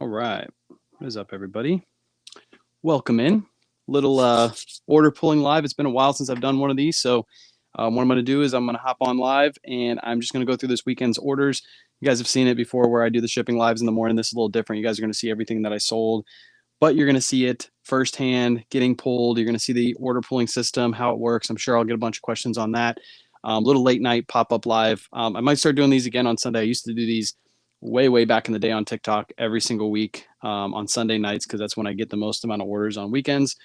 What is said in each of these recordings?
All right. What is up, everybody? Welcome in. Little order pulling live. It's been a while since I've done one of these. So what I'm going to do is I'm going to hop on live and I'm just going to go through this weekend's orders. You guys have seen it before where I do the shipping lives in the morning. This is a little different. You guys are going to see everything that I sold, but you're going to see it firsthand getting pulled. You're going to see the order pulling system, how it works. I'm sure I'll get a bunch of questions on that. Little late night pop-up live. I might start doing these again on Sunday. I used to do these way back in the day on TikTok every single week on Sunday nights because that's when I get the most amount of orders on weekends.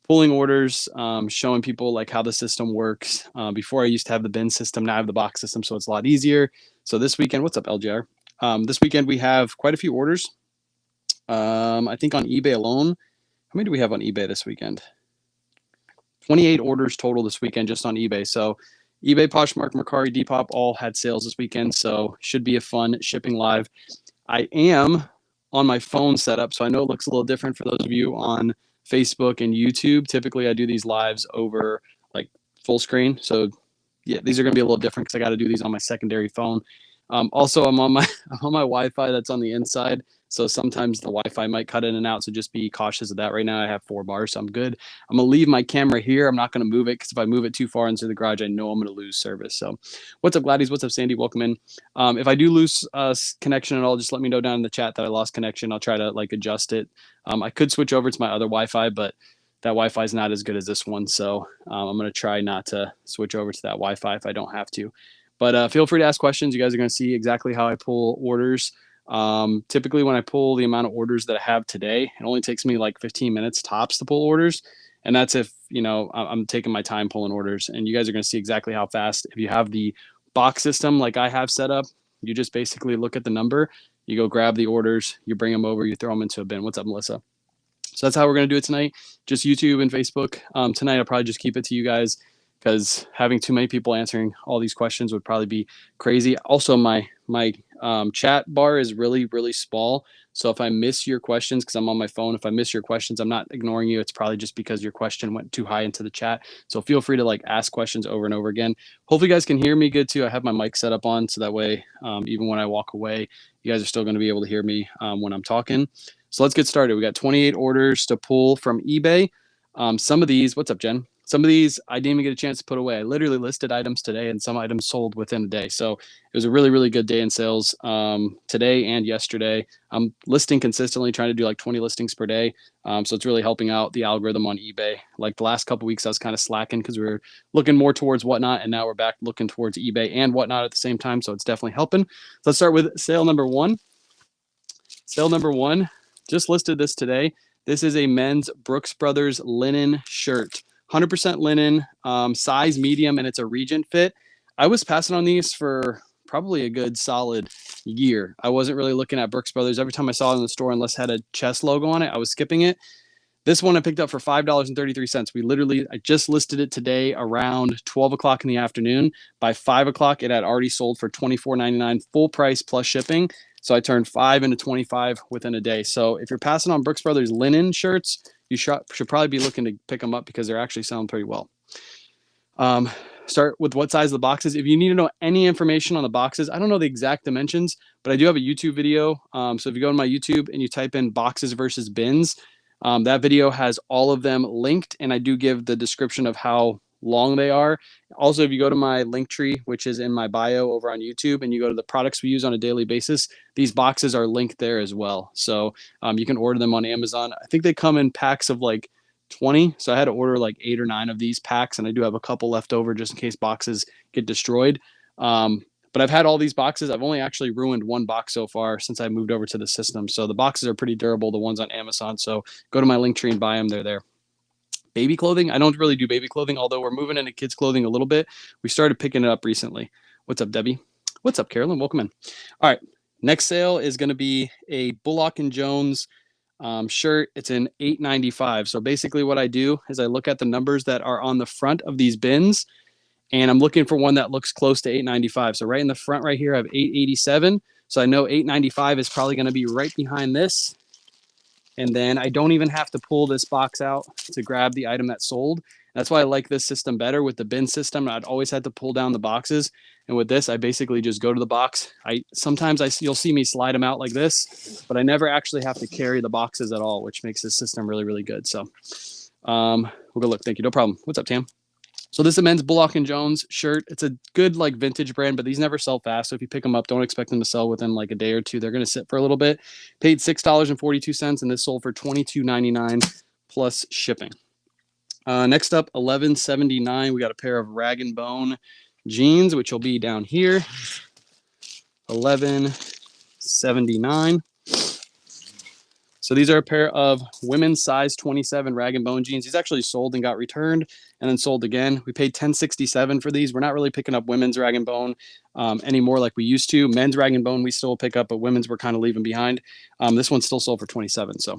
Pulling orders, showing people like how the system works. Before I used to have the bin system, now I have the box system, so it's a lot easier. So this weekend, what's up, LJR? This weekend we have quite a few orders. I think on eBay alone, how many do we have on eBay this weekend? 28 orders total this weekend just on eBay. So eBay, Poshmark, Mercari, Depop all had sales this weekend, so should be a fun shipping live. I am on my phone setup, so I know it looks a little different for those of you on Facebook and YouTube. Typically, I do these lives over like full screen, so yeah, these are going to be a little different because I got to do these on my secondary phone. Also, I'm on my Wi-Fi that's on the inside, so sometimes the Wi-Fi might cut in and out. So just be cautious of that. Right now, I have 4 bars, so I'm good. I'm gonna leave my camera here. I'm not gonna move it because if I move it too far into the garage, I know I'm gonna lose service. So, what's up, Gladys? What's up, Sandy? Welcome in. If I do lose connection at all, just let me know down in the chat that I lost connection. I'll try to like adjust it. I could switch over to my other Wi-Fi, but that Wi-Fi is not as good as this one. So I'm gonna try not to switch over to that Wi-Fi if I don't have to. But feel free to ask questions. You guys are going to see exactly how I pull orders. Typically, when I pull the amount of orders that I have today, it only takes me like 15 minutes tops to pull orders. And that's if, I'm taking my time pulling orders. And you guys are going to see exactly how fast. If you have the box system like I have set up, you just basically look at the number, you go grab the orders, you bring them over, you throw them into a bin. What's up, Melissa? So that's how we're going to do it tonight. Just YouTube and Facebook. Tonight, I'll probably just keep it to you guys because having too many people answering all these questions would probably be crazy. Also, my chat bar is really small. So if I miss your questions, because I'm on my phone, if I miss your questions, I'm not ignoring you. It's probably just because your question went too high into the chat. So feel free to like ask questions over and over again. Hopefully you guys can hear me good too. I have my mic set up on so that way, even when I walk away, you guys are still going to be able to hear me when I'm talking. So let's get started. We got 28 orders to pull from eBay. Some of these, what's up, Jen? Some of these I didn't even get a chance to put away. I literally listed items today and some items sold within a day. So it was a really good day in sales today and yesterday. I'm listing consistently, trying to do like 20 listings per day. So it's really helping out the algorithm on eBay. Like the last couple of weeks, I was kind of slacking because we were looking more towards Whatnot, and now we're back looking towards eBay and Whatnot at the same time. So it's definitely helping. So let's start with sale number one. Sale number one, just listed this today. This is a men's Brooks Brothers linen shirt. 100% linen, size medium, and it's a Regent fit. I was passing on these for probably a good solid year. I wasn't really looking at Brooks Brothers. Every time I saw it in the store, unless it had a chest logo on it, I was skipping it. This one I picked up for $5.33. I just listed it today around 12 o'clock in the afternoon. By 5 o'clock, it had already sold for $24.99 full price plus shipping. So I turned 5 into 25 within a day. So if you're passing on Brooks Brothers linen shirts, you should probably be looking to pick them up because they're actually selling pretty well. Start with what size of the boxes. If you need to know any information on the boxes, I don't know the exact dimensions, but I do have a YouTube video. So if you go to my YouTube and you type in boxes versus bins, that video has all of them linked, and I do give the description of how long they are. Also, if you go to my link tree, which is in my bio over on YouTube, and you go to the products we use on a daily basis, these boxes are linked there as well. So you can order them on Amazon. I think they come in packs of like 20. So I had to order like 8 or 9 of these packs, and I do have a couple left over just in case boxes get destroyed. But I've had all these boxes. I've only actually ruined 1 box so far since I moved over to the system. So the boxes are pretty durable, the ones on Amazon. So go to my link tree and buy them. They're there. Baby clothing. I don't really do baby clothing, although we're moving into kids clothing a little bit. We started picking it up recently. What's up, Debbie? What's up, Carolyn? Welcome in. All right. Next sale is going to be a Bullock & Jones shirt. It's in $8.95. So basically what I do is I look at the numbers that are on the front of these bins, and I'm looking for one that looks close to $8.95. So right in the front right here, I have $8.87. So I know $8.95 is probably going to be right behind this. And then I don't even have to pull this box out to grab the item that sold. That's why I like this system better. With the bin system, I'd always had to pull down the boxes. And with this, I basically just go to the box. You'll see me slide them out like this, but I never actually have to carry the boxes at all, which makes this system really, really good. So we'll go look. Thank you. No problem. What's up, Tam? So this is a men's Bullock & Jones shirt. It's a good like vintage brand, but these never sell fast. So if you pick them up, don't expect them to sell within like a day or two. They're going to sit for a little bit. Paid $6.42, and this sold for $22.99 plus shipping. Next up, $11.79. We got a pair of Rag & Bone jeans, which will be down here. $11.79. So these are a pair of women's size 27 Rag & Bone jeans. These actually sold and got returned and then sold again. We paid $10.67 for these. We're not really picking up women's Rag & Bone anymore like we used to. Men's Rag & Bone we still pick up, but women's we're kind of leaving behind. This one still sold for $27. So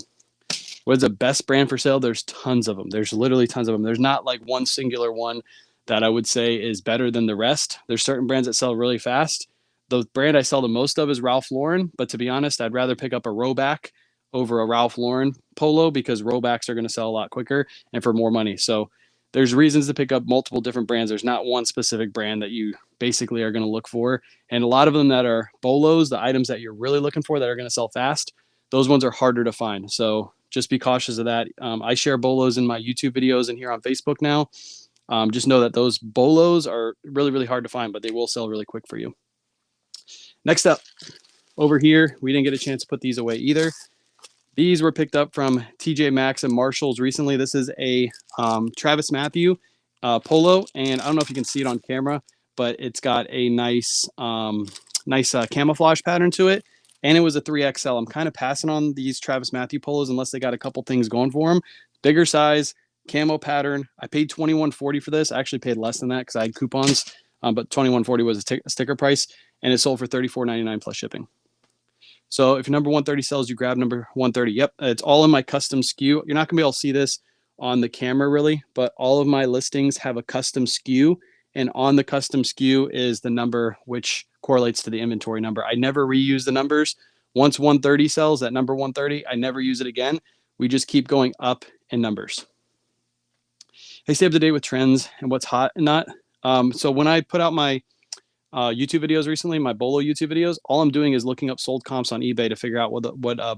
what is the best brand for sale? There's tons of them. There's literally tons of them. There's not like one singular one that I would say is better than the rest. There's certain brands that sell really fast. The brand I sell the most of is Ralph Lauren, but to be honest, I'd rather pick up a Rowback over a Ralph Lauren polo because Rowbacks are going to sell a lot quicker and for more money. So there's reasons to pick up multiple different brands. There's not one specific brand that you basically are going to look for. And a lot of them that are bolos, the items that you're really looking for that are going to sell fast, those ones are harder to find. So just be cautious of that. I share bolos in my YouTube videos and here on Facebook now. Just know that those bolos are really, really hard to find, but they will sell really quick for you. Next up, over here, we didn't get a chance to put these away either. These were picked up from TJ Maxx and Marshalls recently. This is a Travis Matthew polo, and I don't know if you can see it on camera, but it's got a nice camouflage pattern to it, and it was a 3XL. I'm kind of passing on these Travis Matthew polos unless they got a couple things going for them. Bigger size, camo pattern. I paid $21.40 for this. I actually paid less than that because I had coupons, but $21.40 was a sticker price, and it sold for $34.99 plus shipping. So if your number 130 sells, you grab number 130. Yep, it's all in my custom SKU. You're not going to be able to see this on the camera really, but all of my listings have a custom SKU, and on the custom SKU is the number which correlates to the inventory number. I never reuse the numbers. Once 130 sells, at number 130, I never use it again. We just keep going up in numbers. Hey, stay up to date with trends and what's hot and not. So when I put out my YouTube videos recently, my bolo YouTube videos, all I'm doing is looking up sold comps on eBay to figure out what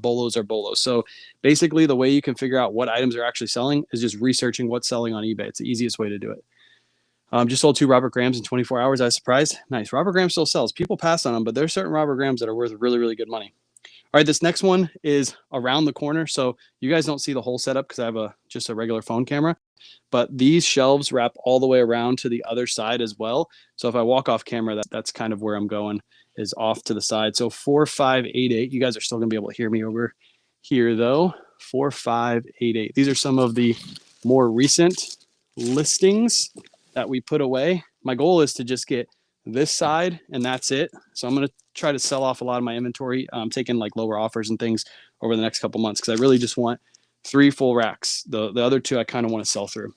bolos are bolos. So basically the way you can figure out what items are actually selling is just researching what's selling on eBay. It's the easiest way to do it. Just sold 2 Robert Grahams in 24 hours. I was surprised. Nice. Robert Graham still sells. People pass on them, but there's certain Robert Grahams that are worth really, really good money. All right, this next one is around the corner. So you guys don't see the whole setup because I have just a regular phone camera. But these shelves wrap all the way around to the other side as well. So if I walk off camera, that's kind of where I'm going, is off to the side. So 4588. You guys are still going to be able to hear me over here, though. 4588. These are some of the more recent listings that we put away. My goal is to just get this side, and that's it. So I'm going to try to sell off a lot of my inventory. I'm taking like lower offers and things over the next couple months because I really just want 3 full racks. The other 2 I kind of want to sell through.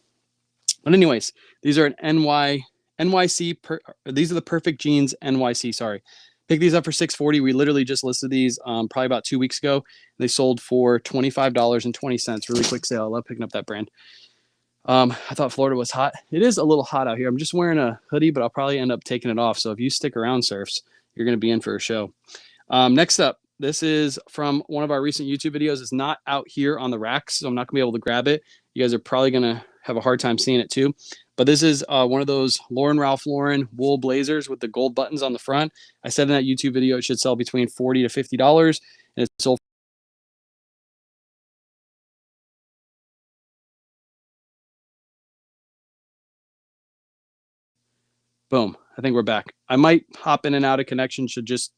But anyways, these are an NYC. These are the Perfect Jeans NYC. Sorry, picked these up for $6.40. We literally just listed these probably about 2 weeks ago. They sold for $25.20. Really quick sale. I love picking up that brand. I thought Florida was hot. It is a little hot out here. I'm just wearing a hoodie, but I'll probably end up taking it off. So if you stick around, surfs, you're going to be in for a show. Next up, this is from one of our recent YouTube videos. It's not out here on the racks, so I'm not going to be able to grab it. You guys are probably going to have a hard time seeing it too. But this is one of those Ralph Lauren wool blazers with the gold buttons on the front. I said in that YouTube video it should sell between $40 to $50, and it's sold. Boom. I think we're back. I might hop in and out of connection. Should just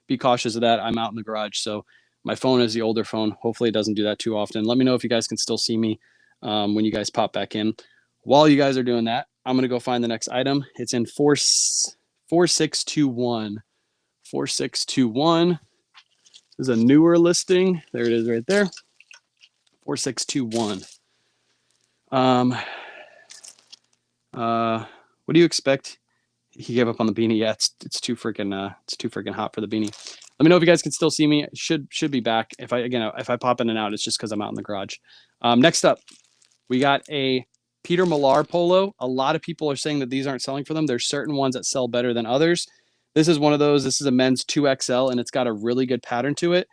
be cautious of that. I'm out in the garage, so my phone is the older phone. Hopefully it doesn't do that too often. Let me know if you guys can still see me when you guys pop back in. While you guys are doing that, I'm going to go find the next item. It's in 4621. 4621. This is a newer listing. There it is right there. 4621. What do you expect? He gave up on the beanie. Yeah, it's too freaking hot for the beanie. Let me know if you guys can still see me. Should be back. If I pop in and out, it's just because I'm out in the garage. Next up, we got a Peter Millar polo. A lot of people are saying that these aren't selling for them. There's certain ones that sell better than others. This is one of those. This is a men's 2XL, and it's got a really good pattern to it.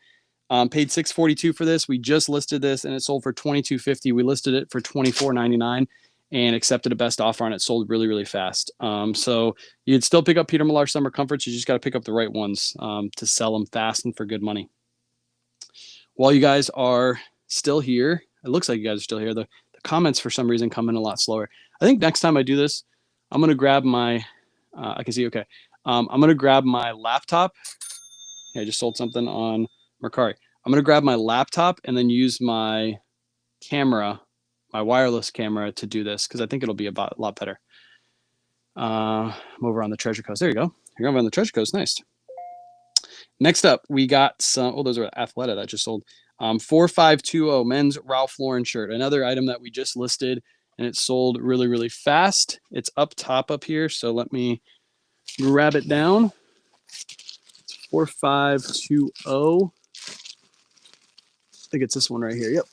Paid $642 for this. We just listed this, and it sold for $22.50. We listed it for $24.99 and accepted a best offer on it. Sold really, really fast. So you'd still pick up Peter Millar Summer Comforts. You just got to pick up the right ones to sell them fast and for good money. While you guys are still here, it looks like you guys are still here. The comments for some reason come in a lot slower. I think next time I do this, I'm going to grab my, I can see, okay. I'm going to grab my laptop. Yeah, I just sold something on Mercari. I'm going to grab my laptop and then use my camera, my wireless camera, to do this because I think it'll be a lot better. I'm over on the Treasure Coast. There you go. You're over on the Treasure Coast. Nice. Next up, we got some, oh, those are Athleta that just sold. 4520 men's Ralph Lauren shirt. Another item that we just listed, and it sold really, really fast. It's up top up here, so let me grab it down. It's 4520. I think it's this one right here. Yep.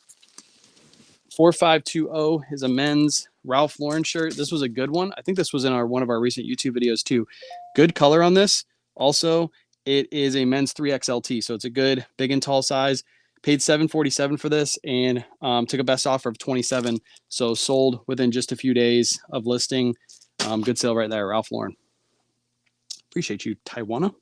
4520 is a men's Ralph Lauren shirt. This was a good one. I think this was in one of our recent YouTube videos too. Good color on this. Also, it is a men's 3XLT, so it's a good big and tall size. Paid $747 for this and took a best offer of $27. So sold within just a few days of listing. Good sale right there, Ralph Lauren. Appreciate you, Taiwana.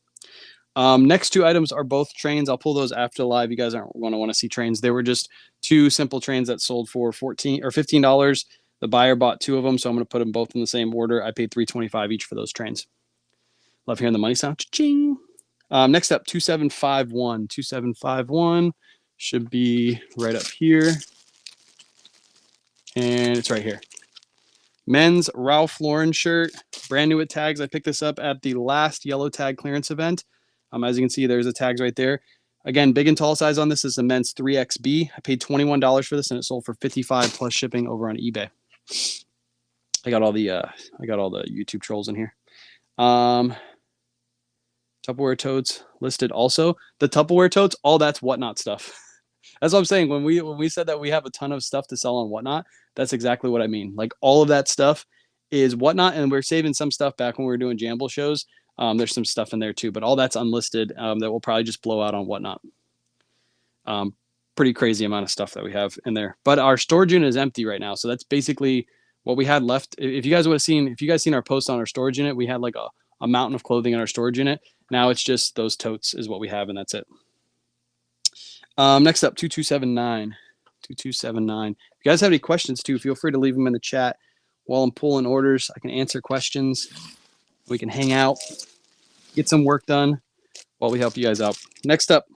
Next two items are both trains. I'll pull those after the live. You guys aren't going to want to see trains. They were just two simple trains that sold for $14 or $15. The buyer bought two of them, so I'm going to put them both in the same order. I paid $325 each for those trains. Love hearing the money sound. Cha-ching. Next up, 2751. 2751 should be right up here. And it's right here. Men's Ralph Lauren shirt, brand new with tags. I picked this up at the last yellow tag clearance event. As you can see, there's the tags right there. Again, big and tall size on this is the men's 3XB. I paid $21 for this, and it sold for $55 plus shipping over on eBay. I got all the YouTube trolls in here. Tupperware totes listed also. The Tupperware totes, all that's Whatnot stuff. That's what I'm saying. When we said that we have a ton of stuff to sell on Whatnot, that's exactly what I mean. Like all of that stuff is Whatnot, and we're saving some stuff back when we were doing Jamble shows. There's some stuff in there too, but all that's unlisted that will probably just blow out on Whatnot. Pretty crazy amount of stuff that we have in there. But our storage unit is empty right now, so that's basically what we had left. If you guys would have seen, if you guys seen our post on our storage unit, we had like a mountain of clothing in our storage unit. Now it's just those totes is what we have, and that's it. Next up, 2279. 2279. If you guys have any questions too, feel free to leave them in the chat while I'm pulling orders. I can answer questions. We can hang out, get some work done while we help you guys out. Next up,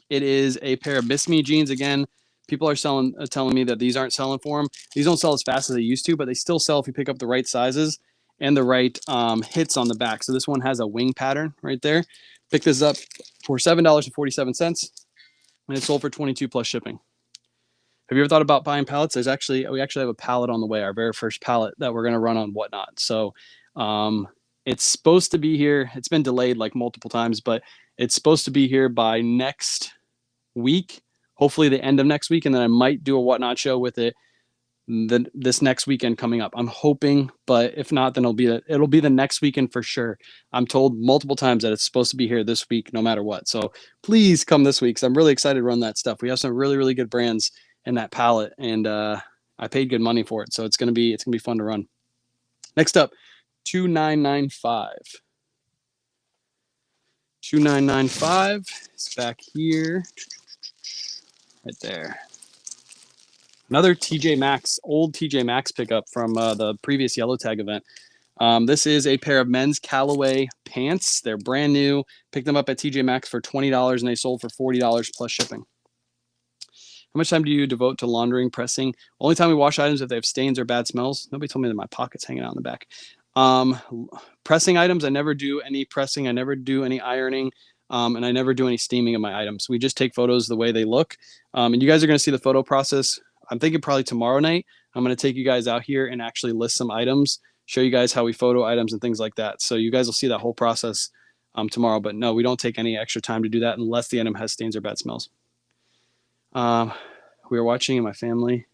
it is a pair of Miss Me jeans. Again, people are telling me that these aren't selling for them. These don't sell as fast as they used to, but they still sell if you pick up the right sizes and the right hits on the back. So this one has a wing pattern right there. Pick this up for $7.47, and it sold for $22 plus shipping. Have you ever thought about buying pallets? We actually have a pallet on the way, our very first pallet that we're going to run on Whatnot. So it's supposed to be here. It's been delayed like multiple times, but it's supposed to be here by next week, hopefully the end of next week. And then I might do a Whatnot show with it this next weekend coming up. I'm hoping, but if not, then it'll be the next weekend for sure. I'm told multiple times that it's supposed to be here this week, no matter what. So please come this week, because I'm really excited to run that stuff. We have some really, really good brands in that palette, and I paid good money for it. So it's gonna be fun to run. Next up, 2995. 2995 is back here, right there. Another TJ Maxx, old TJ Maxx pickup from the previous yellow tag event. This is a pair of men's Callaway pants. They're brand new. Picked them up at TJ Maxx for $20, and they sold for $40 plus shipping. How much time do you devote to laundering, pressing? Only time we wash items if they have stains or bad smells. Nobody told me that my pocket's hanging out in the back. Pressing items, I never do any pressing. I never do any ironing. And I never do any steaming of my items. We just take photos the way they look. And you guys are going to see the photo process. I'm thinking probably tomorrow night. I'm going to take you guys out here and actually list some items, show you guys how we photo items and things like that. So you guys will see that whole process tomorrow. But no, we don't take any extra time to do that unless the item has stains or bad smells. We are watching, and my family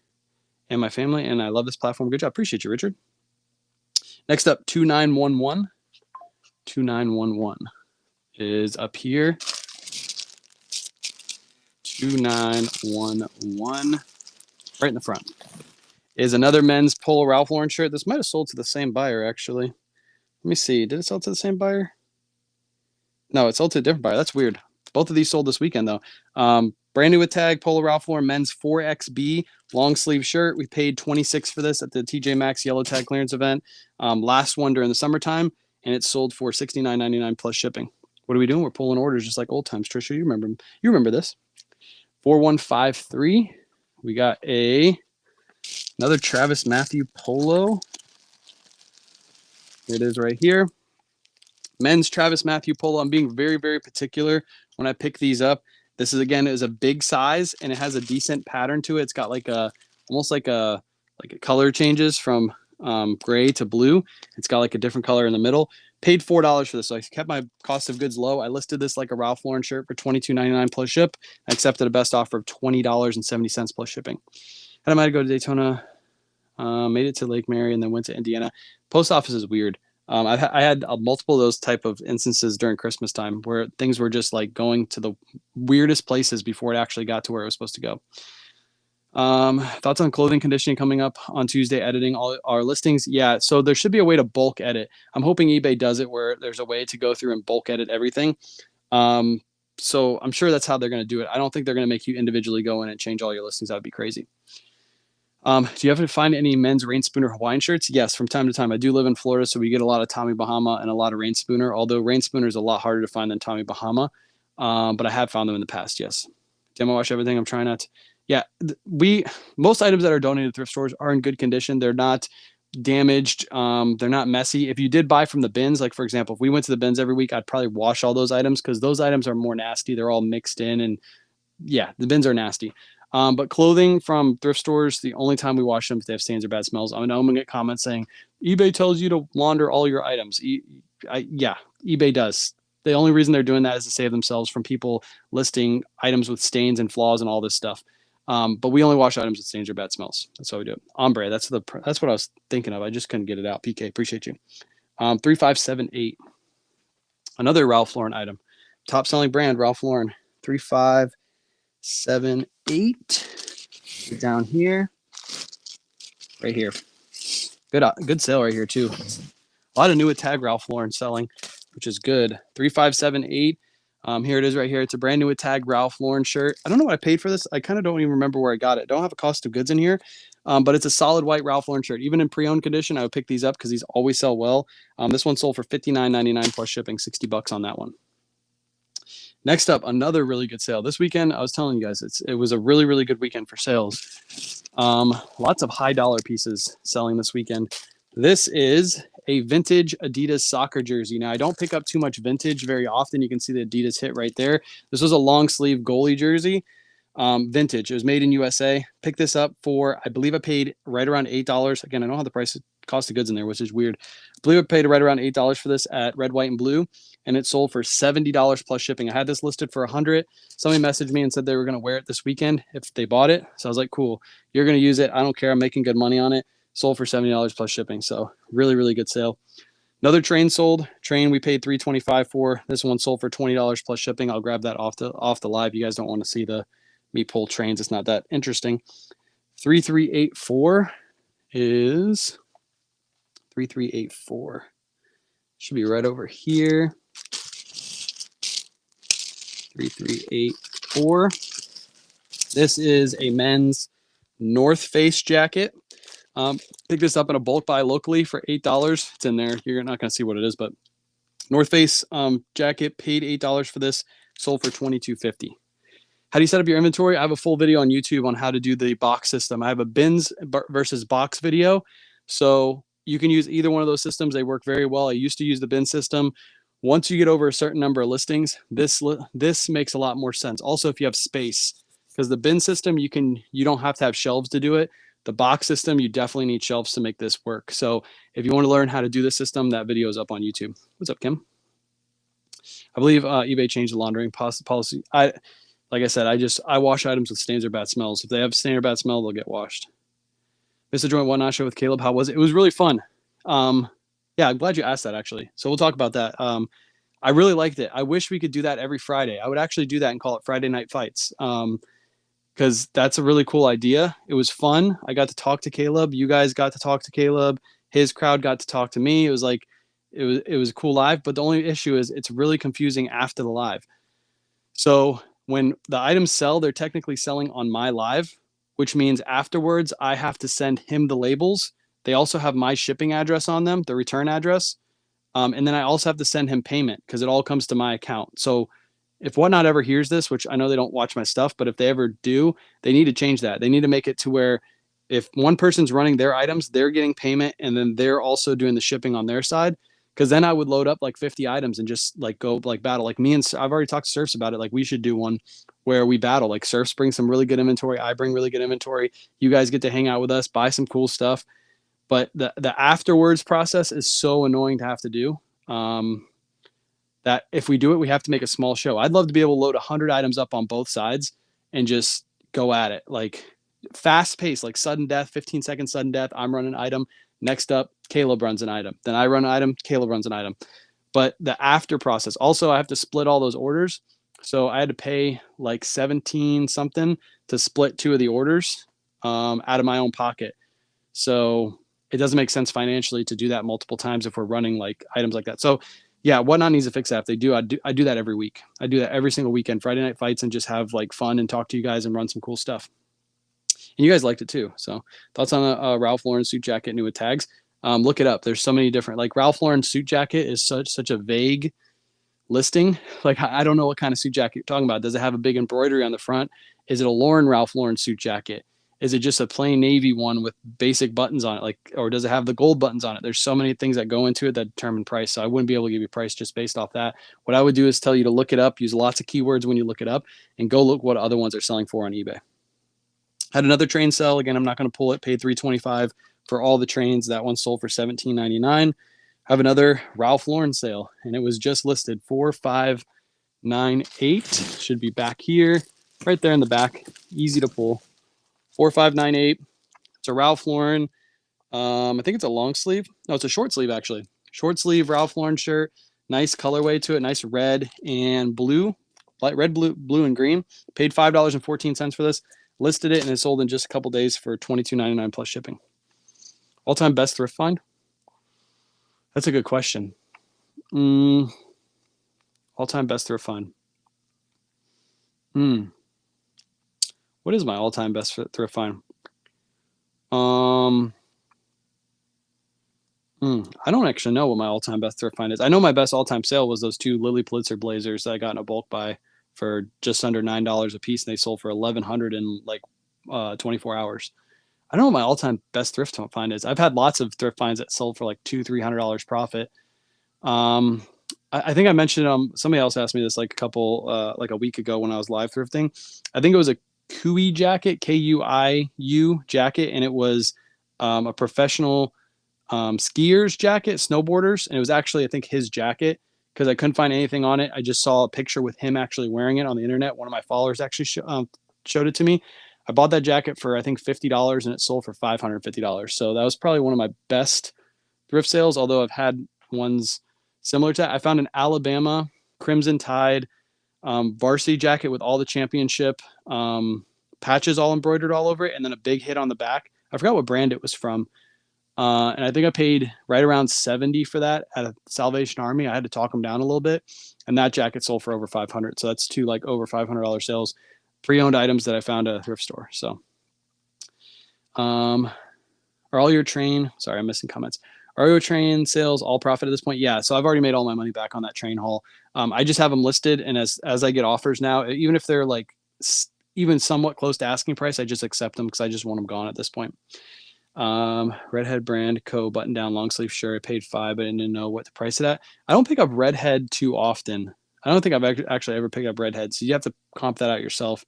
and my family, and I love this platform. Good job. Appreciate you, Richard. Next up, 2911. 2911 is up here. 2911, right in the front, is another men's Polo Ralph Lauren shirt. This might have sold to the same buyer, actually. Let me see. Did it sell to the same buyer? No, it sold to a different buyer. That's weird. Both of these sold this weekend, though. Brand new with tag, Polo Ralph Lauren men's 4XB long sleeve shirt. We paid $26 for this at the TJ Maxx yellow tag clearance event. Last one during the summertime, and it sold for $69.99 plus shipping. What are we doing? We're pulling orders just like old times. Trisha, you remember this. 4153. We got another Travis Matthew Polo. It is right here. Men's Travis Matthew Polo. I'm being very, very particular when I pick these up. This is, again, is a big size, and it has a decent pattern to it. It's got like almost like a color changes from gray to blue. It's got like a different color in the middle. Paid $4 for this, so I kept my cost of goods low. I listed this like a Ralph Lauren shirt for $22.99 plus ship. I accepted a best offer of $20.70 plus shipping. And I might go to Daytona, made it to Lake Mary, and then went to Indiana. Post office is weird. I had multiple of those type of instances during Christmas time where things were just like going to the weirdest places before it actually got to where it was supposed to go. Thoughts on clothing conditioning coming up on Tuesday, editing all our listings. Yeah, so there should be a way to bulk edit. I'm hoping eBay does it where there's a way to go through and bulk edit everything. So I'm sure that's how they're going to do it. I don't think they're going to make you individually go in and change all your listings. That would be crazy. Do you ever find any men's Rain Spooner Hawaiian shirts? Yes, from time to time. I do live in Florida, so we get a lot of Tommy Bahama and a lot of Rain Spooner, although Rain Spooner is a lot harder to find than Tommy Bahama. But I have found them in the past, yes. Demo wash everything. I'm trying not to. Yeah, most items that are donated to thrift stores are in good condition. They're not damaged. They're not messy. If you did buy from the bins, like for example, if we went to the bins every week, I'd probably wash all those items because those items are more nasty. They're all mixed in, and yeah, the bins are nasty. But clothing from thrift stores, the only time we wash them if they have stains or bad smells. I know I'm gonna get comments saying eBay tells you to launder all your items. Yeah, eBay does. The only reason they're doing that is to save themselves from people listing items with stains and flaws and all this stuff. But we only wash items with stains or bad smells. That's how we do it. Ombre, that's what I was thinking of. I just couldn't get it out. PK, appreciate you. 3578. Another Ralph Lauren item. Top selling brand, Ralph Lauren. 3578. Down here. Right here. Good sale right here too. A lot of new with tag Ralph Lauren selling, which is good. 3578. Here it is right here. It's a brand new with tag Ralph Lauren shirt. I don't know what I paid for this. I kind of don't even remember where I got it. I don't have a cost of goods in here, but it's a solid white Ralph Lauren shirt. Even in pre-owned condition, I would pick these up because these always sell well. This one sold for $59.99 plus shipping, $60 on that one. Next up, another really good sale. This weekend, I was telling you guys, it was a really, really good weekend for sales. Lots of high dollar pieces selling this weekend. This is a vintage Adidas soccer jersey. Now, I don't pick up too much vintage very often. You can see the Adidas hit right there. This was a long sleeve goalie jersey, vintage. It was made in USA. Picked this up for, I believe I paid right around $8. Again, I don't have the price cost of goods in there, which is weird. I believe I paid right around $8 for this at Red, White, and Blue, and it sold for $70 plus shipping. I had this listed for $100. Somebody messaged me and said they were going to wear it this weekend if they bought it. So I was like, cool, you're going to use it. I don't care. I'm making good money on it. Sold for $70 plus shipping. So really, really good sale. Another train sold. Train we paid $325 for. This one sold for $20 plus shipping. I'll grab that off the live. You guys don't want to see me pull trains. It's not that interesting. 3384 is 3384. Should be right over here. 3384. This is a men's North Face jacket. Picked this up in a bulk buy locally for $8. It's in there. You're not going to see what it is, but North Face jacket, paid $8 for this, sold for $22.50. How do you set up your inventory? I have a full video on YouTube on how to do the box system. I have a bins versus box video. So you can use either one of those systems. They work very well. I used to use the bin system. Once you get over a certain number of listings, this makes a lot more sense. Also, if you have space, because the bin system, you don't have to have shelves to do it. The box system, you definitely need shelves to make this work. So if you want to learn how to do the system, that video is up on YouTube. What's up, Kim? I believe eBay changed the laundering policy. Like I said, I wash items with stains or bad smells. If they have stain or bad smell, they'll get washed. Mr. Joint Whatnot show with Caleb. How was it? It was really fun. Yeah, I'm glad you asked that, actually. So we'll talk about that. I really liked it. I wish we could do that every Friday. I would actually do that and call it Friday Night Fights, because that's a really cool idea. It was fun. I got to talk to Caleb. You guys got to talk to Caleb. His crowd got to talk to me. It was like, it was a cool live. But the only issue is it's really confusing after the live. So when the items sell, they're technically selling on my live, which means afterwards I have to send him the labels. They also have my shipping address on them, the return address. And then I also have to send him payment because it all comes to my account. So if Whatnot ever hears this, which I know they don't watch my stuff, but if they ever do, they need to change that. They need to make it to where if one person's running their items, they're getting payment and then they're also doing the shipping on their side. Because then I would load up like 50 items and just like go like battle. Like me and I've already talked to Surfs about it. Like we should do one where we battle. Like Surfs bring some really good inventory. I bring really good inventory. You guys get to hang out with us, buy some cool stuff. But the afterwards process is so annoying to have to do. That if we do it, we have to make a small show. I'd love to be able to load 100 items up on both sides and just go at it. Like fast pace, like sudden death, 15-second sudden death. I'm running an item. Next up, Caleb runs an item. Then I run an item. Caleb runs an item. But the after process, also I have to split all those orders. So I had to pay like 17 something to split 2 of the orders out of my own pocket. So it doesn't make sense financially to do that multiple times if we're running like items like that. So yeah, Whatnot needs to fix that. If they do, I do that every week. I do that every single weekend, Friday Night Fights, and just have like fun and talk to you guys and run some cool stuff. And you guys liked it too. So thoughts on a Ralph Lauren suit jacket new with tags? Look it up. There's so many different, like Ralph Lauren suit jacket is such a vague listing. Like I don't know what kind of suit jacket you're talking about. Does it have a big embroidery on the front? Is it a Ralph Lauren suit jacket? Is it just a plain navy one with basic buttons on it? Like, or does it have the gold buttons on it? There's so many things that go into it that determine price. So I wouldn't be able to give you price just based off that. What I would do is tell you to look it up, use lots of keywords when you look it up, and go look what other ones are selling for on eBay. Had another train sell. Again, I'm not going to pull it. Paid $325 for all the trains. That one sold for $17.99. Have another Ralph Lauren sale, and it was just listed 4598. Should be back here, right there in the back. Easy to pull. 4598. It's a Ralph Lauren. I think it's a long sleeve. No, it's a short sleeve actually. Short sleeve Ralph Lauren shirt. Nice colorway to it. Nice red and blue, light red, blue and green. Paid $5.14 for this. Listed it and it sold in just a couple days for $22.99 plus shipping. All-time best thrift find? That's a good question. All-time best thrift find. What is my all-time best thrift find? I don't actually know what my all-time best thrift find is. I know my best all-time sale was those 2 Lilly Pulitzer blazers that I got in a bulk buy for just under $9 a piece, and they sold for $1,100 in like 24 hours. I don't know what my all-time best thrift find is. I've had lots of thrift finds that sold for like $200-$300 profit. I think I mentioned somebody else asked me this like a week ago when I was live thrifting. I think it was a Kui jacket, Kuiu jacket, and it was a professional skiers jacket, snowboarders, and it was actually I think his jacket because I couldn't find anything on it. I just saw a picture with him actually wearing it on the internet. One of my followers actually showed it to me. I bought that jacket for I think $50 and it sold for $550. So that was probably one of my best thrift sales, although I've had ones similar to that. I found an Alabama Crimson Tide varsity jacket with all the championship patches all embroidered all over it, and then a big hit on the back. I forgot what brand it was from. And I think I paid right around $70 for that at a Salvation Army. I had to talk them down a little bit, and that jacket sold for over $500. So that's 2 like over $500 sales, pre-owned items that I found at a thrift store. So, are all your train? Sorry, I'm missing comments. Are your train sales all profit at this point? Yeah. So I've already made all my money back on that train haul. I just have them listed, and as I get offers now, even if they're like even somewhat close to asking price, I just accept them because I just want them gone at this point. Redhead brand Co button down long sleeve shirt. I paid $5, but I didn't know what to price it at. I don't pick up Redhead too often. I don't think I've actually ever picked up Redhead, so you have to comp that out yourself.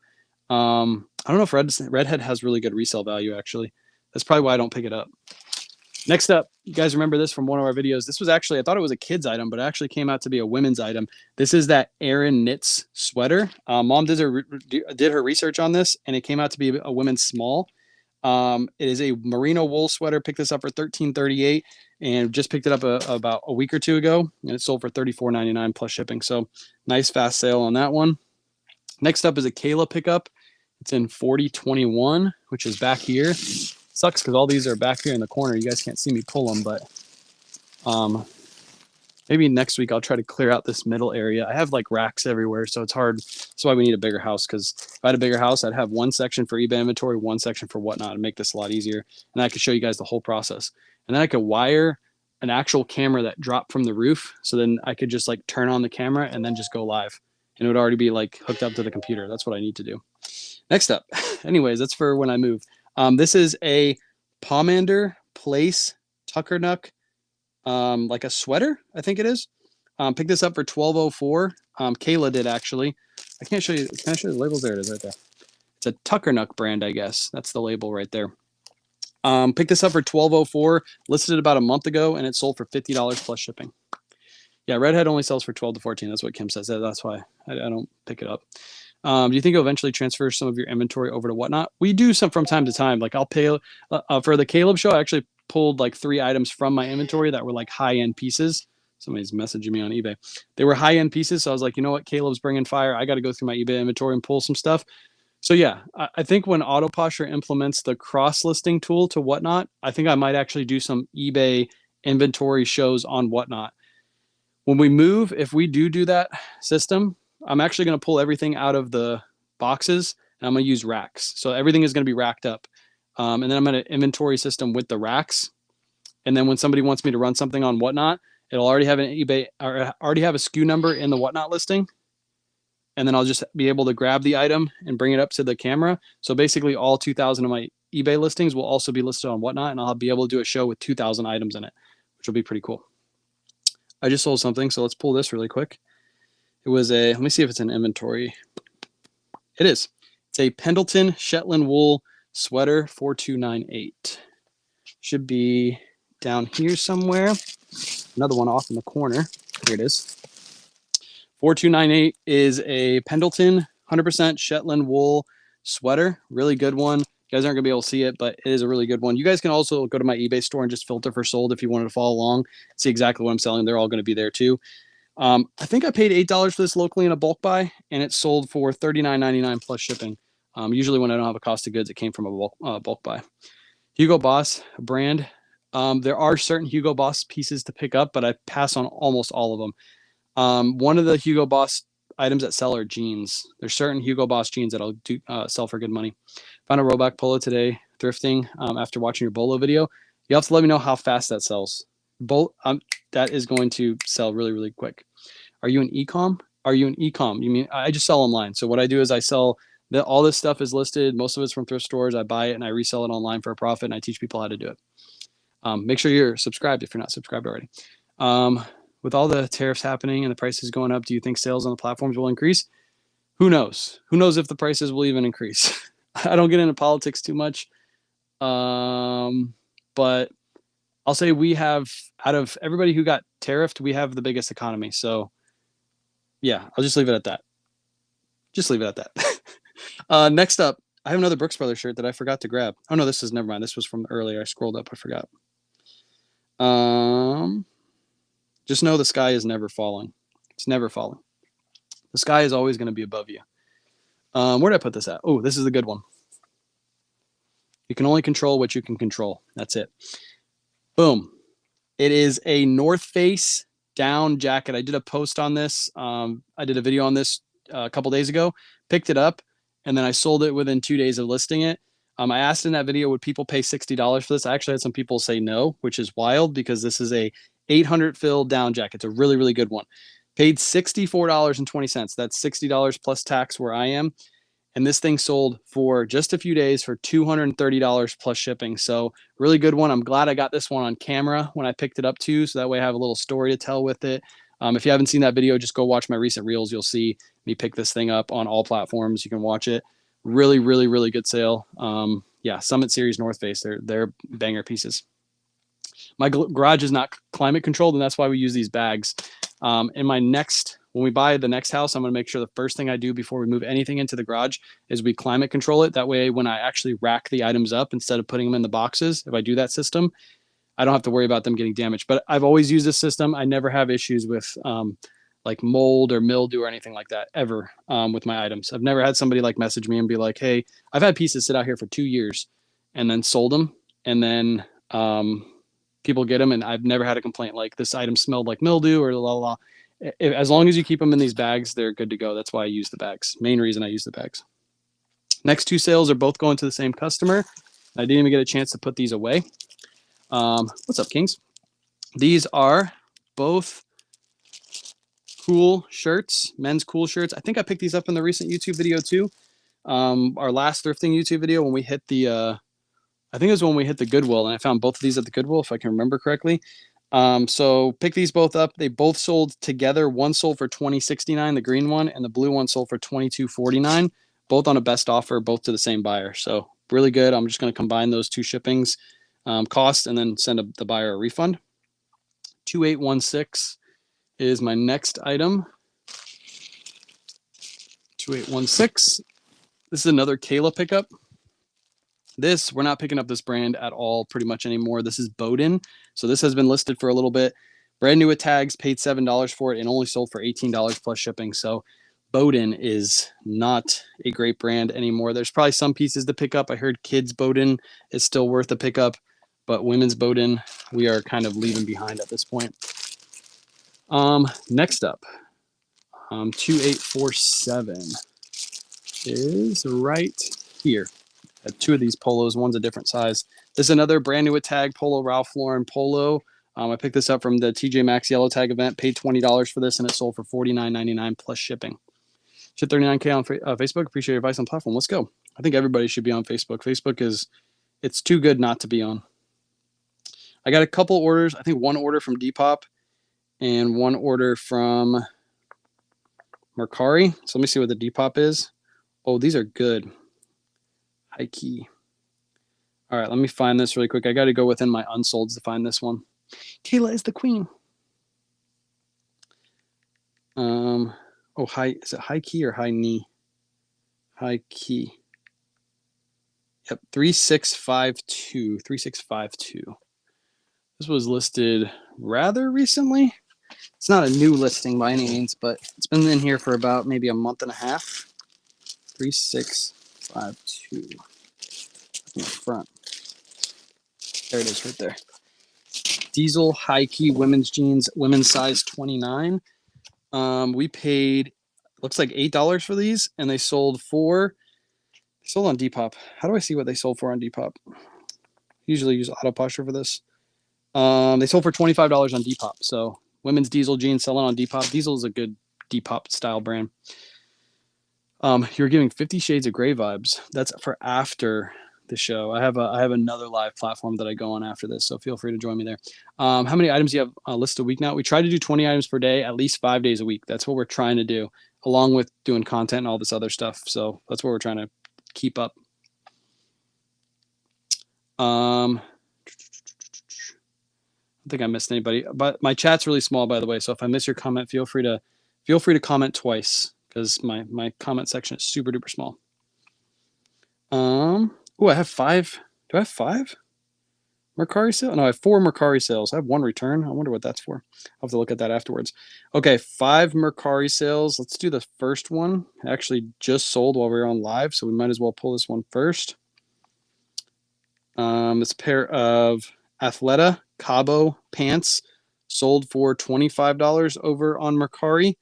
I don't know if Redhead has really good resale value actually. That's probably why I don't pick it up. Next up, you guys remember this from one of our videos. This was actually, I thought it was a kid's item, but it actually came out to be a women's item. This is that Erin Knits sweater. Mom did her research on this, and it came out to be a women's small. It is a merino wool sweater. Picked this up for $13.38 and just picked it up about a week or two ago, and it sold for $34.99 plus shipping. So nice fast sale on that one. Next up is a Kayla pickup. It's in 4021, which is back here. Sucks because all these are back here in the corner. You guys can't see me pull them, but maybe next week I'll try to clear out this middle area. I have like racks everywhere, so it's hard. That's why we need a bigger house, because if I had a bigger house, I'd have one section for eBay inventory, one section for whatnot, and make this a lot easier. And I could show you guys the whole process. And then I could wire an actual camera that dropped from the roof, so then I could just like turn on the camera and then just go live. And it would already be like hooked up to the computer. That's what I need to do. Next up, anyways, that's for when I move. This is a Pomander Place Tuckernuck, like a sweater, I think it is. Picked this up for $12.04. Kayla did actually. I can't show you. Can I show you the labels? There it is, right there. It's a Tuckernuck brand, I guess. That's the label right there. Picked this up for $12.04. Listed it about a month ago, and it sold for $50 plus shipping. Yeah, Redhead only sells for $12 to $14. That's what Kim says. That's why I don't pick it up. Do you think you'll eventually transfer some of your inventory over to whatnot? We do some from time to time. Like I'll pay for the Caleb show. I actually pulled like 3 items from my inventory that were like high-end pieces. Somebody's messaging me on eBay. They were high-end pieces, so I was like, you know what, Caleb's bringing fire. I got to go through my eBay inventory and pull some stuff. So yeah, I think when Autoposher implements the cross-listing tool to whatnot, I think I might actually do some eBay inventory shows on whatnot. When we move, if we do that system, I'm actually going to pull everything out of the boxes and I'm going to use racks. So everything is going to be racked up. And then I'm going to inventory system with the racks. And then when somebody wants me to run something on whatnot, it'll already have an eBay or already have a SKU number in the whatnot listing. And then I'll just be able to grab the item and bring it up to the camera. So basically all 2,000 of my eBay listings will also be listed on whatnot, and I'll be able to do a show with 2,000 items in it, which will be pretty cool. I just sold something, so let's pull this really quick. It was a, let me see if it's in inventory. It is. It's a Pendleton Shetland wool sweater, 4298. Should be down here somewhere. Another one off in the corner. Here it is. 4298 is a Pendleton 100% Shetland wool sweater. Really good one. You guys aren't going to be able to see it, but it is a really good one. You guys can also go to my eBay store and just filter for sold if you wanted to follow along, see exactly what I'm selling. They're all going to be there too. I think I paid $8 for this locally in a bulk buy, and it sold for $39.99 plus shipping. Usually when I don't have a cost of goods, it came from a bulk buy. Hugo Boss brand. There are certain Hugo Boss pieces to pick up, but I pass on almost all of them. One of the Hugo Boss items that sell are jeans. There's certain Hugo Boss jeans that I'll sell for good money. Found a Roback polo today, thrifting, after watching your Bolo video. You have to let me know how fast that sells. That is going to sell really, really quick. Are you an e-com? Are you an e-com? You mean I just sell online. So what I do is I sell all this stuff is listed. Most of it's from thrift stores. I buy it and I resell it online for a profit, and I teach people how to do it. Make sure you're subscribed if you're not subscribed already. With all the tariffs happening and the prices going up, do you think sales on the platforms will increase? Who knows? Who knows if the prices will even increase? I don't get into politics too much. But I'll say we have, out of everybody who got tariffed, we have the biggest economy. So yeah, I'll just leave it at that. Just leave it at that. Next up, I have another Brooks Brothers shirt that I forgot to grab. Oh no, this is, never mind. This was from earlier. I scrolled up. I forgot. Just know the sky is never falling. It's never falling. The sky is always going to be above you. Where did I put this at? Oh, this is a good one. You can only control what you can control. That's it. Boom. It is a North Face down jacket. I did a post on this. I did a video on this a couple days ago. Picked it up, and then I sold it within 2 days of listing it. I asked in that video, would people pay $60 for this? I actually had some people say no, which is wild because this is a 800 fill down jacket. It's a really, really good one. Paid $64.20. That's $60 plus tax where I am. And this thing sold for just a few days for $230 plus shipping. So really good one. I'm glad I got this one on camera when I picked it up too. So that way I have a little story to tell with it. If you haven't seen that video, just go watch my recent reels. You'll see me pick this thing up on all platforms. You can watch it. Really, really, really good sale. Yeah, Summit Series North Face. They're banger pieces. My garage is not climate controlled, and that's why we use these bags. In my next when we buy the next house, I'm going to make sure the first thing I do before we move anything into the garage is we climate control it. That way, when I actually rack the items up instead of putting them in the boxes, if I do that system, I don't have to worry about them getting damaged. But I've always used this system. I never have issues with like mold or mildew or anything like that ever with my items. I've never had somebody like message me and be like, hey, I've had pieces sit out here for 2 years and then sold them. And then people get them and I've never had a complaint like this item smelled like mildew or la la. As long as you keep them in these bags, they're good to go. That's why I use the bags. Main reason I use the bags. Next 2 sales are both going to the same customer. I didn't even get a chance to put these away. What's up, Kings? These are both cool shirts, men's cool shirts. I think I picked these up in the recent YouTube video too. Our last thrifting YouTube video when we hit the, I think it was when we hit the Goodwill, and I found both of these at the Goodwill, if I can remember correctly. So pick these both up. They both sold together. One sold for $20.69, the green one, and the blue one sold for $22.49, both on a best offer, both to the same buyer. So really good. I'm just going to combine those 2 shippings cost and then send the buyer a refund. 2816 is my next item. 2816. This is another Kayla pickup. This, we're not picking up this brand at all pretty much anymore. This is Bowden. So this has been listed for a little bit. Brand new with tags, paid $7 for it, and only sold for $18 plus shipping. So Bowden is not a great brand anymore. There's probably some pieces to pick up. I heard kids Bowden is still worth a pickup, but women's Bowden, we are kind of leaving behind at this point. Next up, 2847 is right here. I have 2 of these polos. One's a different size. This is another brand new with tag polo, Ralph Lauren polo. I picked this up from the TJ Maxx yellow tag event, paid $20 for this, and it sold for $49.99 plus shipping. Ship 39K on Facebook. Appreciate your advice on platform. Let's go. I think everybody should be on Facebook. Facebook it's too good not to be on. I got a couple orders. I think 1 order from Depop and 1 order from Mercari. So let me see what the Depop is. Oh, these are good. High key. All right, let me find this really quick. I got to go within my unsolds to find this one. Kayla is the queen. Is it high key or high knee? High key. Yep, 3652. 3652. This was listed rather recently. It's not a new listing by any means, but it's been in here for about maybe a month and a half. 3652. In the front. There it is right there. Diesel high key women's jeans, women's size 29. We paid, looks like $8 for these, and they sold on Depop. How do I see what they sold for on Depop? Usually use Auto Posture for this. They sold for $25 on Depop. So women's diesel jeans selling on Depop. Diesel is a good Depop style brand. You're giving 50 Shades of Grey vibes. That's for after the show. I have another live platform that I go on after this, so feel free to join me there. How many items do you have listed a week now? We try to do 20 items per day, at least 5 days a week. That's what we're trying to do, along with doing content and all this other stuff. So that's what we're trying to keep up. I don't think I missed anybody, but my chat's really small, by the way. So if I miss your comment, feel free to comment twice, because my comment section is super duper small. I have 5. Do I have 5 Mercari sales? No, I have 4 Mercari sales. I have 1 return. I wonder what that's for. I'll have to look at that afterwards. Okay, 5 Mercari sales. Let's do the first one. It actually just sold while we were on live, so we might as well pull this one first. This pair of Athleta Cabo pants sold for $25 over on Mercari.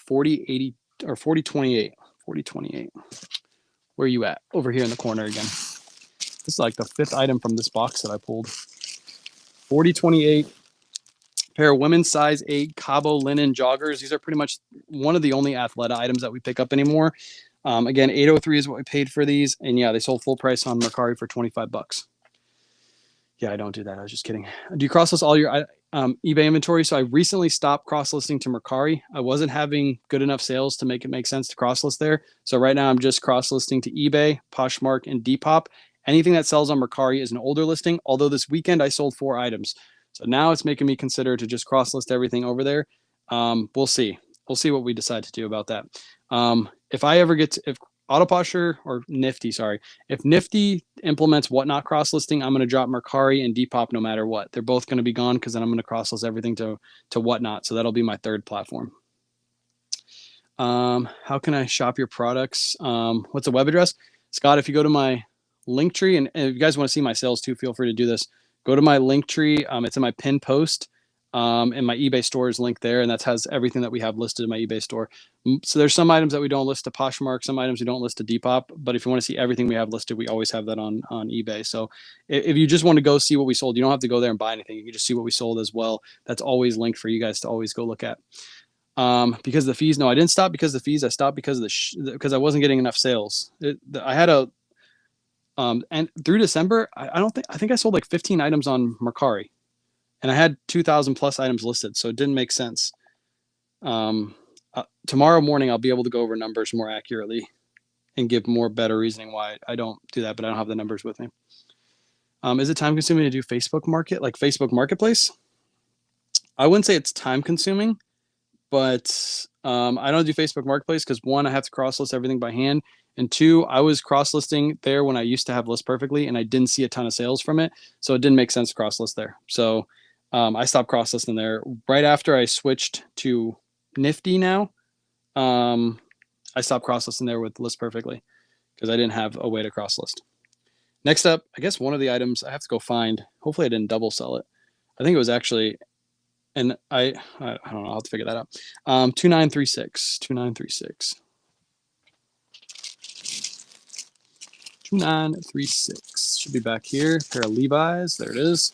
40.80 or 40.28. 40.28. Where are you at? Over here in the corner again. This is like the 5th item from this box that I pulled. 40.28. Pair of women's size 8 Cabo linen joggers. These are pretty much one of the only Athleta items that we pick up anymore. Again, $803 is what we paid for these. And yeah, they sold full price on Mercari for $25. Yeah, I don't do that. I was just kidding. Do you cross-list all your eBay inventory? So I recently stopped cross-listing to Mercari. I wasn't having good enough sales to make it make sense to cross-list there. So right now I'm just cross-listing to eBay, Poshmark, and Depop. Anything that sells on Mercari is an older listing, although this weekend I sold 4 items. So now it's making me consider to just cross-list everything over there. We'll see. we'll see what we decide to do about that. If I ever get to, if Autoposher or Nifty, sorry, if Nifty implements whatnot cross listing, I'm going to drop Mercari and Depop no matter what. They're both going to be gone because then I'm going to cross list everything to whatnot. So that'll be my third platform. How can I shop your products? What's the web address? Scott, if you go to my link tree, and if you guys want to see my sales too, feel free to do this. Go to my link tree. It's in my pinned post. And my eBay store is linked there, and that has everything that we have listed in my eBay store. So there's some items that we don't list to Poshmark, some items we don't list to Depop, but if you want to see everything we have listed, we always have that on eBay. So if you just want to go see what we sold, you don't have to go there and buy anything. You can just see what we sold as well. That's always linked for you guys to always go look at. Because of the fees, no, I didn't stop because of the fees. I stopped because of because I wasn't getting enough sales. I had a and through December, I think I sold like 15 items on Mercari. And I had 2,000 plus items listed, so it didn't make sense. Tomorrow morning, I'll be able to go over numbers more accurately and give more better reasoning why I don't do that, but I don't have the numbers with me. Is it time consuming to do Facebook Market, like Facebook Marketplace? I wouldn't say it's time consuming, but I don't do Facebook Marketplace because one, I have to cross list everything by hand. And two, I was cross listing there when I used to have List Perfectly and I didn't see a ton of sales from it. So it didn't make sense to cross list there. So I stopped cross listing there right after I switched to Nifty now. I stopped cross listing there with List Perfectly because I didn't have a way to cross list. Next up, I guess one of the items I have to go find. Hopefully I didn't double sell it. I think it was actually, and I don't know, I'll have to figure that out. 2936, 2936. 2936 should be back here. Pair of Levi's. There it is.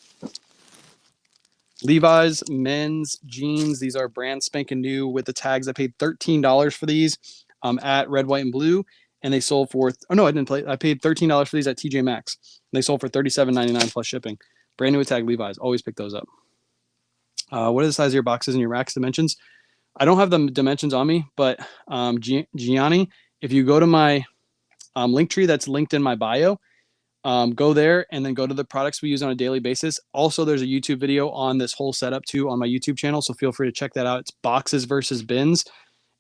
Levi's men's jeans. These are brand spanking new with the tags. I paid $13 for these at Red, White, and Blue, and they sold for. Oh no, I didn't play. I paid $13 for these at TJ Maxx. They sold for $37.99 plus shipping. Brand new with tag Levi's. Always pick those up. What are the size of your boxes and your racks dimensions? I don't have the dimensions on me, but Gianni, if you go to my link tree that's linked in my bio, go there and then go to the products we use on a daily basis. Also, there's a YouTube video on this whole setup too on my YouTube channel, so feel free to check that out. It's boxes versus bins,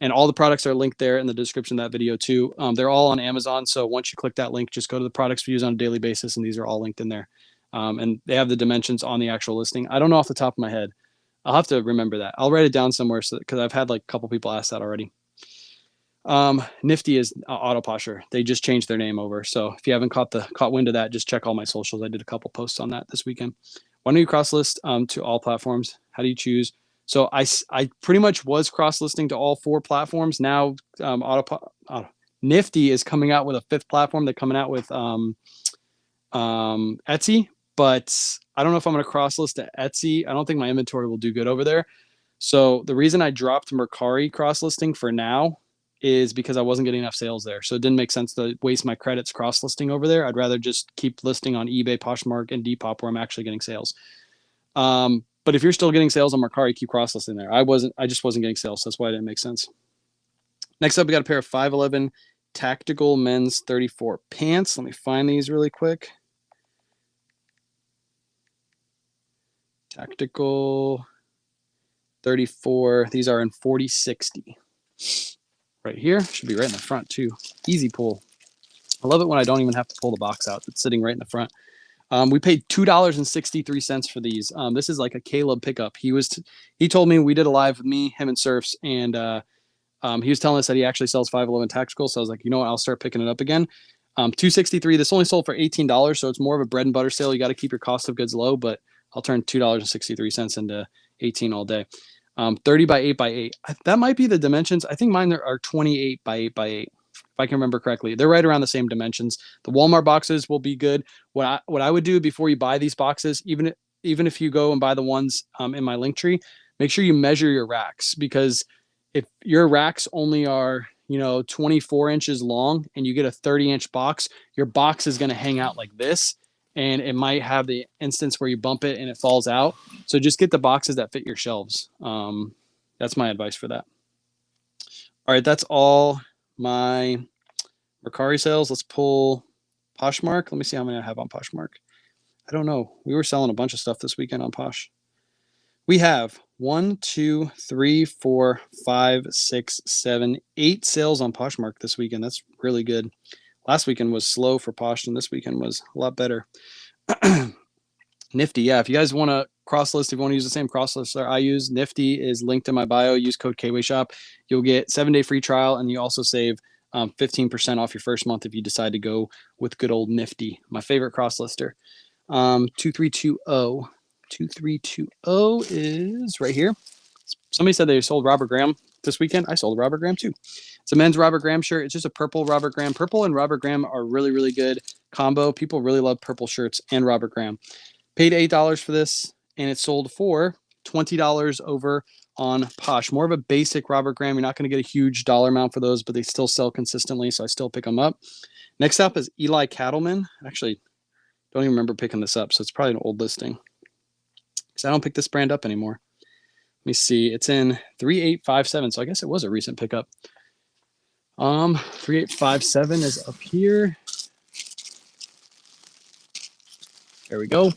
and all the products are linked there in the description of that video too. They're all on Amazon, so once you click that link, just go to the products we use on a daily basis, and these are all linked in there. And they have the dimensions on the actual listing. I don't know off the top of my head. I'll have to remember that. I'll write it down somewhere because I've had like a couple people ask that already. Nifty is Autoposher. They just changed their name over. So if you haven't caught wind of that, just check all my socials. I did a couple posts on that this weekend. Why don't you cross list to all platforms? How do you choose? So I pretty much was cross listing to all 4 platforms. Now Nifty is coming out with a 5th platform. They're coming out with Etsy, but I don't know if I'm going to cross list to Etsy. I don't think my inventory will do good over there. So the reason I dropped Mercari cross listing for now is because I wasn't getting enough sales there. So it didn't make sense to waste my credits cross listing over there. I'd rather just keep listing on eBay, Poshmark, and Depop where I'm actually getting sales. But if you're still getting sales on Mercari, keep cross listing there. I just wasn't getting sales. So that's why it didn't make sense. Next up, we got a pair of 511 tactical men's 34 pants. Let me find these really quick. Tactical 34. These are in 4060. Right here. Should be right in the front too. Easy pull. I love it when I don't even have to pull the box out. It's sitting right in the front. We paid $2.63 for these. This is like a Caleb pickup. He told me, we did a live with me, him and Surfs, and he was telling us that he actually sells 511 tactical. So I was like, you know what, I'll start picking it up again. $2.63. This only sold for $18, so it's more of a bread and butter sale. You got to keep your cost of goods low, but I'll turn $2.63 into 18 all day. 30 by 8 by 8. That might be the dimensions. I think mine are 28 by 8 by 8. If I can remember correctly, they're right around the same dimensions. The Walmart boxes will be good. What I would do before you buy these boxes, even if you go and buy the ones in my link tree, make sure you measure your racks, because if your racks only are 24 inches long and you get a 30-inch box, your box is going to hang out like this, and it might have the instance where you bump it and it falls out. So just get the boxes that fit your shelves. That's my advice for that. All right, that's all my Mercari sales. Let's pull Poshmark. Let me see how many I have on Poshmark. I don't know. We were selling a bunch of stuff this weekend on Posh. We have 1, 2, 3, 4, 5, 6, 7, 8 sales on Poshmark this weekend. That's really good. Last weekend was slow for Posh, and this weekend was a lot better. Nifty, yeah. If you guys want to cross list, if you want to use the same cross list that I use, Nifty is linked in my bio. Use code KWayShop. You'll get 7-day free trial, and you also save 15% off your first month if you decide to go with good old Nifty, my favorite cross lister. 2320. 2320 is right here. Somebody said they sold Robert Graham this weekend. I sold Robert Graham too. It's a men's Robert Graham shirt. It's just a purple Robert Graham. Purple and Robert Graham are really, really good combo. People really love purple shirts and Robert Graham. Paid $8 for this, and it sold for $20 over on Posh. More of a basic Robert Graham. You're not going to get a huge dollar amount for those, but they still sell consistently, so I still pick them up. Next up is Eli Cattleman. Actually, don't even remember picking this up, so it's probably an old listing because I don't pick this brand up anymore. Let me see. It's in 3857, so I guess it was a recent pickup. 3857 is up here. There we go.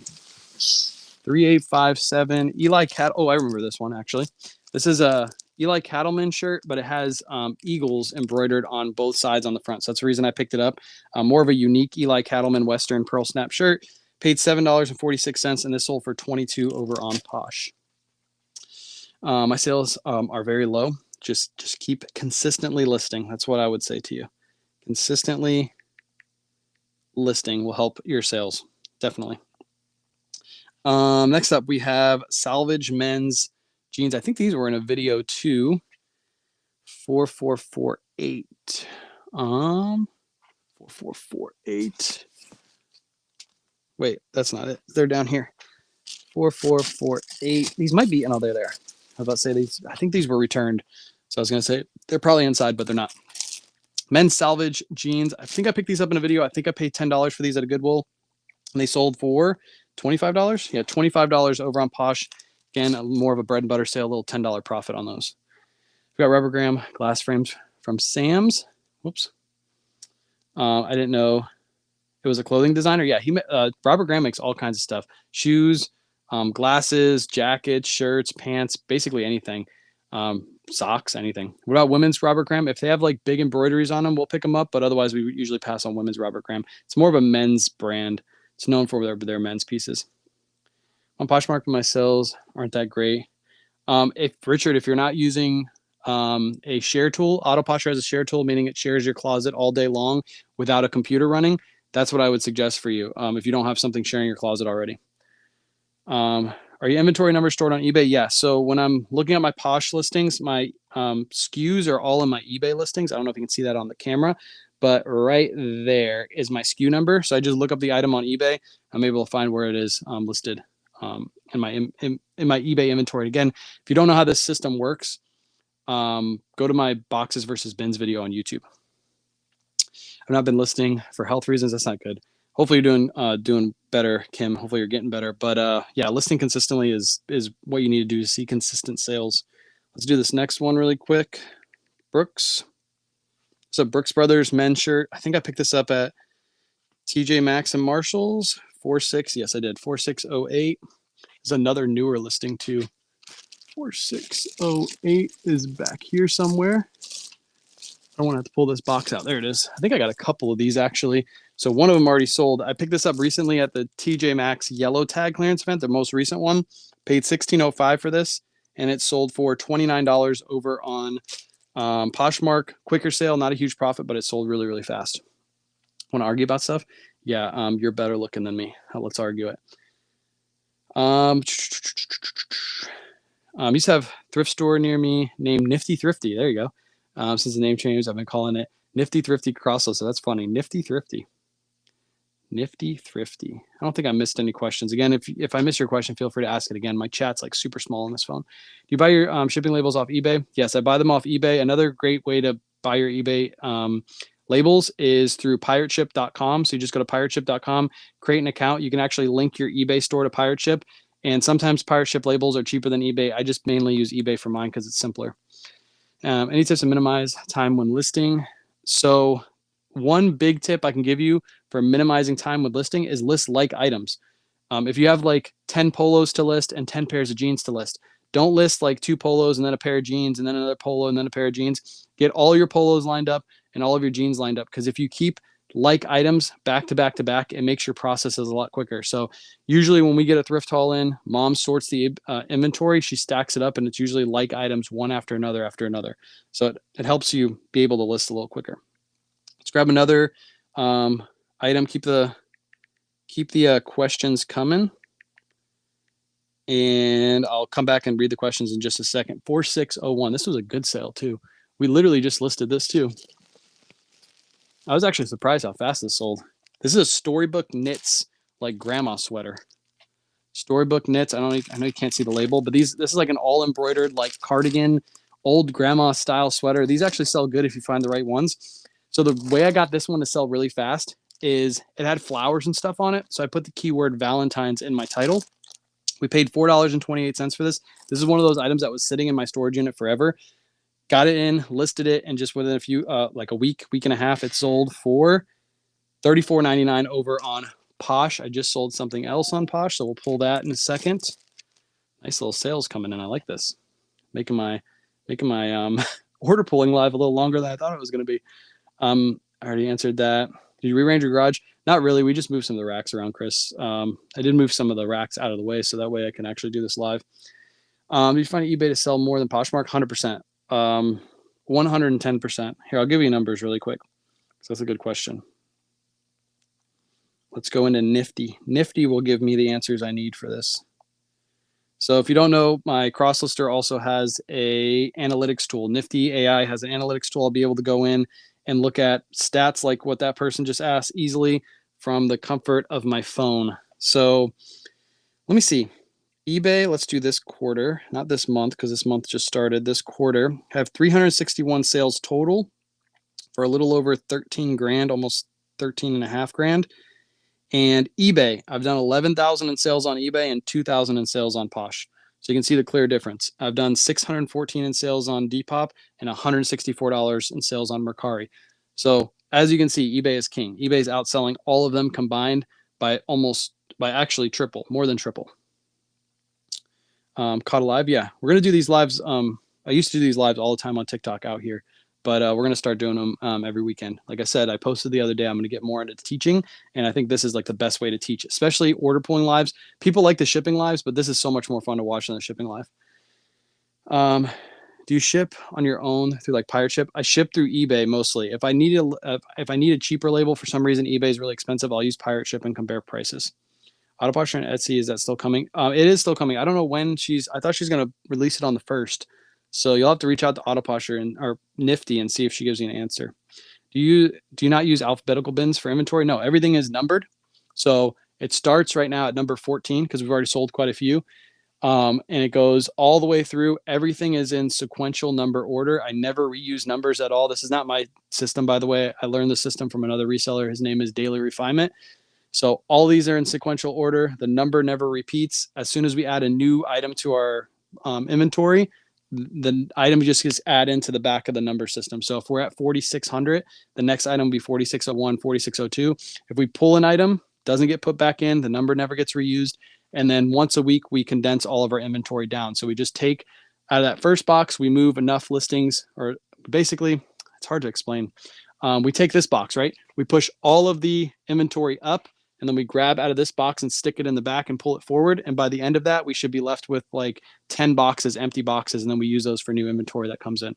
3857. Eli Cat. Oh, I remember this one actually. This is a Eli Cattleman shirt, but it has eagles embroidered on both sides on the front. So that's the reason I picked it up. More of a unique Eli Cattleman Western pearl snap shirt. Paid $7.46, and this sold for $22 over on Posh. My sales are very low. Just keep consistently listing. That's what I would say to you. Consistently listing will help your sales. Definitely. Next up, we have Salvage Men's Jeans. I think these were in a video too. 4448. 4448. Wait, that's not it. They're down here. 4448. These might be. Oh, no, they're there. I was about to say these. I think these were returned. So I was going to say they're probably inside, but they're not. Men's Salvage Jeans. I think I picked these up in a video. I think I paid $10 for these at a Goodwill, and they sold for $25. Yeah, $25 over on Posh. Again, more of a bread and butter sale, a little $10 profit on those. We got Robert Graham glass frames from Sam's. Whoops. I didn't know it was a clothing designer. Yeah, Robert Graham makes all kinds of stuff. Shoes, glasses, jackets, shirts, pants, basically anything. Socks, anything. What about women's Robert Graham? If they have like big embroideries on them, we'll pick them up, but otherwise we usually pass on women's Robert Graham. It's more of a men's brand. It's known for their men's pieces. On Poshmark, my sales aren't that great. If you're not using a share tool, AutoPosher has a share tool, meaning it shares your closet all day long without a computer running. That's what I would suggest for you if you don't have something sharing your closet already. Are your inventory numbers stored on eBay? Yeah. So when I'm looking at my Posh listings, my SKUs are all in my eBay listings. I don't know if you can see that on the camera, but right there is my SKU number. So I just look up the item on eBay. I'm able to find where it is listed in my eBay inventory. Again, if you don't know how this system works, go to my boxes versus bins video on YouTube. I've not been listing for health reasons. That's not good. Hopefully you're doing better, Kim. Hopefully you're getting better. But yeah, listing consistently is what you need to do to see consistent sales. Let's do this next one really quick. Brooks. So Brooks Brothers men's shirt. I think I picked this up at TJ Maxx and Marshalls. 46. Yes, I did. 4608. There's another newer listing too. 4608 is back here somewhere. I don't want to have to pull this box out. There it is. I think I got a couple of these actually. So one of them already sold. I picked this up recently at the TJ Maxx yellow tag clearance event, the most recent one. Paid $16.05 for this, and it sold for $29 over on Poshmark. Quicker sale, not a huge profit, but it sold really, really fast. Want to argue about stuff? Yeah, you're better looking than me. Let's argue it. Used to have a thrift store near me named Nifty Thrifty. There you go. Since the name changed, I've been calling it Nifty Thrifty Crossless. So that's funny. Nifty Thrifty. Nifty Thrifty. I don't think I missed any questions. Again, if I miss your question, feel free to ask it again. My chat's like super small on this phone. Do you buy your shipping labels off eBay? Yes, I buy them off eBay. Another great way to buy your eBay labels is through pirateship.com. So you just go to pirateship.com, create an account. You can actually link your eBay store to Pirateship. And sometimes Pirateship labels are cheaper than eBay. I just mainly use eBay for mine because it's simpler. Any tips to minimize time when listing? So one big tip I can give you for minimizing time with listing is list like items. If you have like 10 polos to list and 10 pairs of jeans to list, Don't list like 2 polos and then a pair of jeans and then another polo and then a pair of jeans. Get all your polos lined up and all of your jeans lined up, because if you keep like items back to back to back, it makes your processes a lot quicker. So usually when we get a thrift haul in, mom sorts the inventory, she stacks it up, and it's usually like items one after another after another. So it helps you be able to list a little quicker. Let's grab another item. Keep the questions coming, and I'll come back and read the questions in just a second. 4601. This was a good sale too. We literally just listed this too. I was actually surprised how fast this sold. This is a Storybook Knits, like grandma sweater. Storybook Knits. I know you can't see the label, but this is like an all embroidered like cardigan, old grandma style sweater. These actually sell good if you find the right ones. So the way I got this one to sell really fast is it had flowers and stuff on it. So I put the keyword Valentine's in my title. We paid $4.28 for this. This is one of those items that was sitting in my storage unit forever. Got it in, listed it, and just within a few, like a week and a half, it sold for $34.99 over on Posh. I just sold something else on Posh, so we'll pull that in a second. Nice little sales coming in. I like this. Making my order pulling live a little longer than I thought it was going to be. I already answered that. Did you rearrange your garage? Not really. We just moved some of the racks around, Chris. I did move some of the racks out of the way, so that way I can actually do this live. Did you find eBay to sell more than Poshmark? 100%. 110%. Here, I'll give you numbers really quick. So that's a good question. Let's go into Nifty. Nifty will give me the answers I need for this. So if you don't know, my cross-lister also has a analytics tool. Nifty AI has an analytics tool. I'll be able to go in and look at stats like what that person just asked easily from the comfort of my phone. So let me see. eBay, let's do this quarter, not this month, because this month just started. This quarter, I have 361 sales total for a little over 13 grand, almost 13 and a half grand. And eBay, I've done 11,000 in sales on eBay and 2,000 in sales on Posh. So you can see the clear difference. I've done 614 in sales on Depop and $164 in sales on Mercari. So as you can see, eBay is king. eBay is outselling all of them combined by actually triple, more than triple. Caught alive. Yeah, we're going to do these lives. I used to do these lives all the time on TikTok out here, but we're going to start doing them every weekend. Like I said, I posted the other day, I'm going to get more into teaching. And I think this is like the best way to teach, especially order pulling lives. People like the shipping lives, but this is so much more fun to watch than the shipping live. Do you ship on your own through like Pirate Ship? I ship through eBay mostly. If I need a cheaper label for some reason, eBay is really expensive, I'll use Pirate Ship and compare prices. Autoposher and Etsy, is that still coming? It is still coming. I don't know when I thought she's going to release it on the 1st. So you'll have to reach out to Autoposher or Nifty and see if she gives you an answer. Do you not use alphabetical bins for inventory? No, everything is numbered. So it starts right now at number 14 because we've already sold quite a few. And it goes all the way through. Everything is in sequential number order. I never reuse numbers at all. This is not my system, by the way. I learned the system from another reseller. His name is Daily Refinement. So all these are in sequential order. The number never repeats. As soon as we add a new item to our inventory, the item just gets added into the back of the number system. So if we're at 4,600, the next item will be 4,601, 4,602. If we pull an item, doesn't get put back in, the number never gets reused. And then once a week, we condense all of our inventory down. So we just take out of that first box, we move enough listings, or basically, it's hard to explain. We take this box, right? We push all of the inventory up, and then we grab out of this box and stick it in the back and pull it forward. And by the end of that, we should be left with like 10 boxes, empty boxes, and then we use those for new inventory that comes in.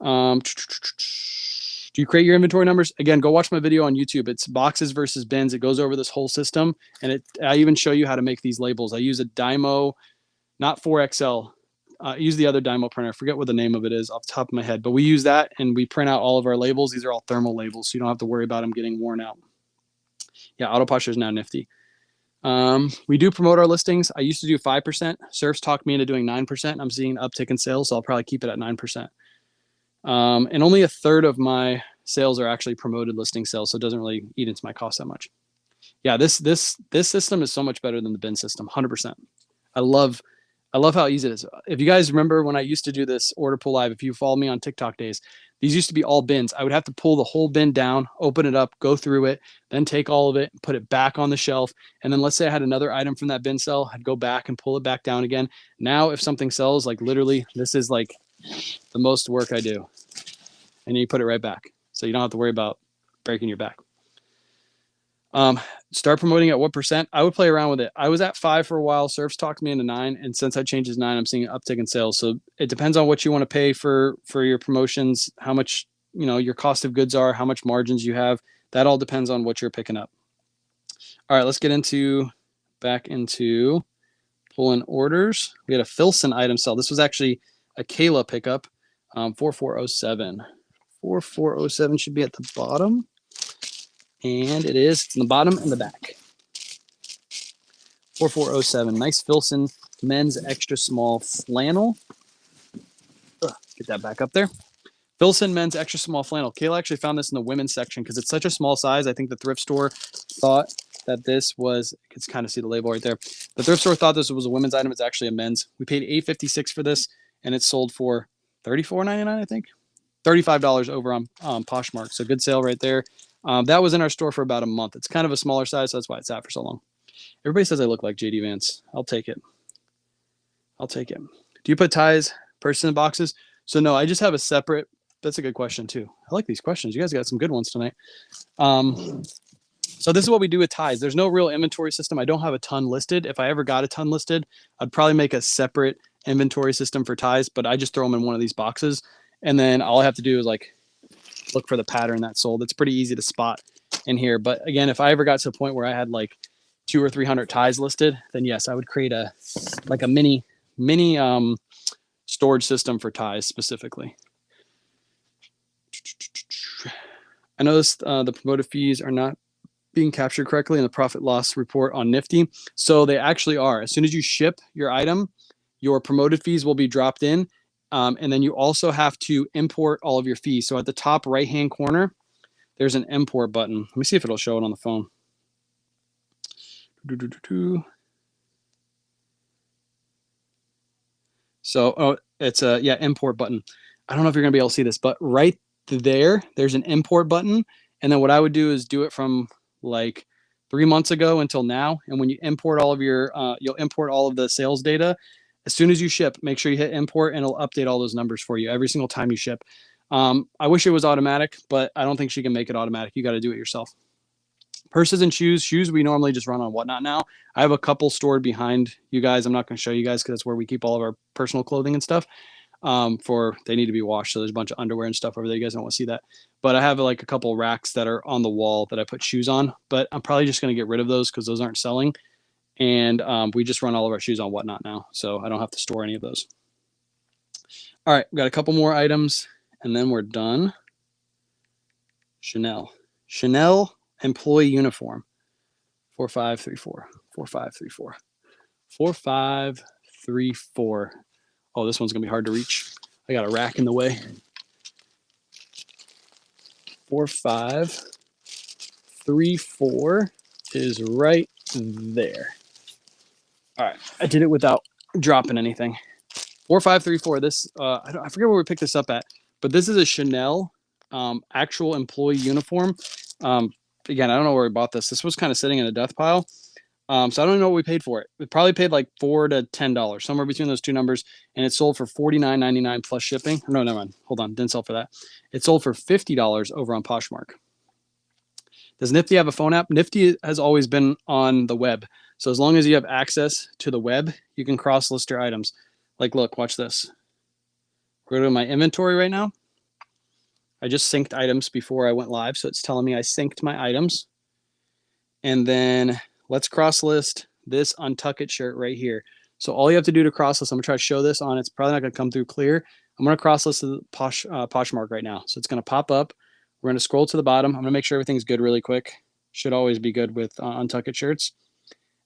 Do you create your inventory numbers? Again, go watch my video on YouTube. It's boxes versus bins. It goes over this whole system, and I even show you how to make these labels. I use a Dymo, not 4XL. I use the other Dymo printer. I forget what the name of it is off the top of my head, but we use that, and we print out all of our labels. These are all thermal labels, so you don't have to worry about them getting worn out. Yeah, Autoposher is now Nifty. We do promote our listings. I used to do 5%. Surfs talked me into doing 9%. I'm seeing an uptick in sales, so I'll probably keep it at 9%. And only a third of my sales are actually promoted listing sales, so it doesn't really eat into my cost that much. Yeah, this system is so much better than the bin system, 100%. I love how easy it is. If you guys remember when I used to do this order pull live, if you follow me on TikTok days, These used to be all bins. I would have to pull the whole bin down, open it up, go through it, then take all of it, put it back on the shelf. And then let's say I had another item from that bin sell, I'd go back and pull it back down again. Now, if something sells, like literally, this is like the most work I do. And you put it right back. So you don't have to worry about breaking your back. Start promoting at what percent? I would play around with it. I was at 5 for a while. Surfs talked me into 9, and since I changed to 9, I'm seeing an uptick in sales. So it depends on what you want to pay for your promotions, how much your cost of goods are, how much margins you have. That all depends on what you're picking up. All right, let's get back into pulling orders. We had a Filson item sell. This was actually a Kayla pickup. 4407. 4407 should be at the bottom. And it is. It's in the bottom and the back. 4407. Nice Filson men's extra small flannel. Get that back up there. Filson men's extra small flannel. Kayla actually found this in the women's section because it's such a small size. I think the thrift store thought that this was, you can kind of see the label right there. The thrift store thought this was a women's item. It's actually a men's. We paid $8.56 for this, and it sold for $34.99, I think. $35 over on Poshmark. So good sale right there. That was in our store for about a month. It's kind of a smaller size, so that's why it's out for so long. Everybody says I look like JD Vance. I'll take it. I'll take it. Do you put ties, purses in boxes? So no, I just have a separate. That's a good question too. I like these questions. You guys got some good ones tonight. So this is what we do with ties. There's no real inventory system. I don't have a ton listed. If I ever got a ton listed, I'd probably make a separate inventory system for ties, but I just throw them in one of these boxes. And then all I have to do is like look for the pattern that sold. It's pretty easy to spot in here. But again, if I ever got to a point where I had like 200 or 300 ties listed, then yes, I would create a mini storage system for ties specifically. I noticed the promoted fees are not being captured correctly in the profit loss report on Nifty. So they actually are. As soon as you ship your item, your promoted fees will be dropped in. And then you also have to import all of your fees. So at the top right-hand corner, there's an import button. Let me see if it'll show it on the phone. So, it's a, import button. I don't know if you're going to be able to see this, but right there, there's an import button. And then what I would do is do it from like 3 months ago until now. And when you import all of your, you'll import all of the sales data. As soon as you ship, make sure you hit import and it'll update all those numbers for you every single time you ship. I wish it was automatic, but I don't think she can make it automatic. You got to do it yourself. Purses and shoes. Shoes we normally just run on Whatnot now. I have a couple stored behind you guys. I'm not going to show you guys because that's where we keep all of our personal clothing and stuff. They need to be washed. So there's a bunch of underwear and stuff over there. You guys don't want to see that. But I have like a couple racks that are on the wall that I put shoes on. But I'm probably just going to get rid of those because those aren't selling. And we just run all of our shoes on Whatnot now. So I don't have to store any of those. All right, we've got a couple more items and then we're done. Chanel employee uniform. 4534. 4534. 4534. Oh, this one's going to be hard to reach. I got a rack in the way. 4534 is right there. All right, I did it without dropping anything. 4534. This I forget where we picked this up at, but this is a Chanel actual employee uniform. Again, I don't know where we bought this. This was kind of sitting in a death pile. So I don't even know what we paid for it. We probably paid like $4 to $10, somewhere between those two numbers, and it sold for $49.99 plus shipping. No, never mind. Hold on, didn't sell for that. It sold for $50 over on Poshmark. Does Nifty have a phone app? Nifty has always been on the web. So as long as you have access to the web, you can cross-list your items. Like, look, watch this. Go to my inventory right now. I just synced items before I went live, so it's telling me I synced my items. And then let's cross-list this Untuck It shirt right here. So all you have to do to cross-list, I'm going to try to show this on, it's probably not going to come through clear. I'm going to cross-list the Poshmark right now. So it's going to pop up. We're going to scroll to the bottom. I'm going to make sure everything's good really quick. Should always be good with Untuck It shirts.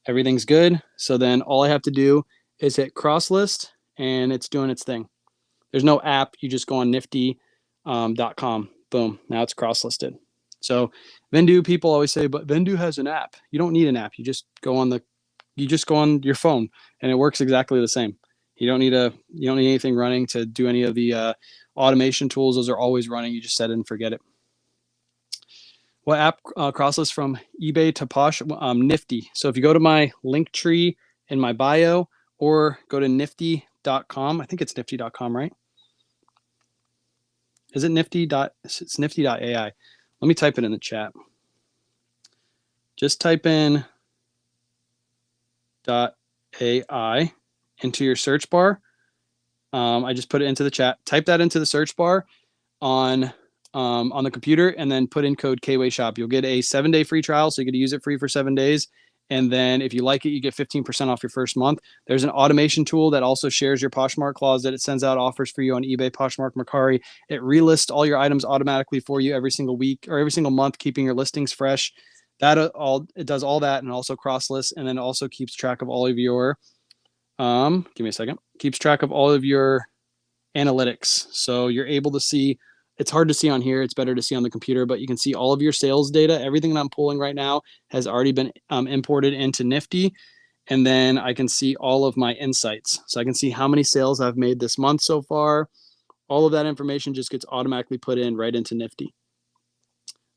Everything's good. So then all I have to do is hit cross-list, and it's doing its thing. There's no app. You just go on Nifty.com. Boom. Now it's cross-listed. So Vendu people always say, but Vendu has an app. You don't need an app. You just go on your phone and it works exactly the same. You don't need anything running to do any of the automation tools, those are always running. You just set it and forget it. What app crosslist from eBay to Posh? Nifty. So if you go to my link tree in my bio or go to nifty.com, I think it's nifty.com, right? Is it nifty? It's nifty.ai. Let me type it in the chat. Just type in .ai into your search bar. I just put it into the chat. Type that into the search bar on the computer and then put in code KWayShop. You'll get a 7-day free trial, so you get to use it free for 7 days. And then if you like it, you get 15% off your first month. There's an automation tool that also shares your Poshmark closet. It sends out offers for you on eBay, Poshmark, Mercari. It relists all your items automatically for you every single week or every single month, keeping your listings fresh. It does all that and also cross lists, and then also keeps track of all of your give me a second. Keeps track of all of your analytics. So you're able to see, it's hard to see on here. It's better to see on the computer, but you can see all of your sales data. Everything that I'm pulling right now has already been imported into Nifty. And then I can see all of my insights. So I can see how many sales I've made this month so far. All of that information just gets automatically put in right into Nifty.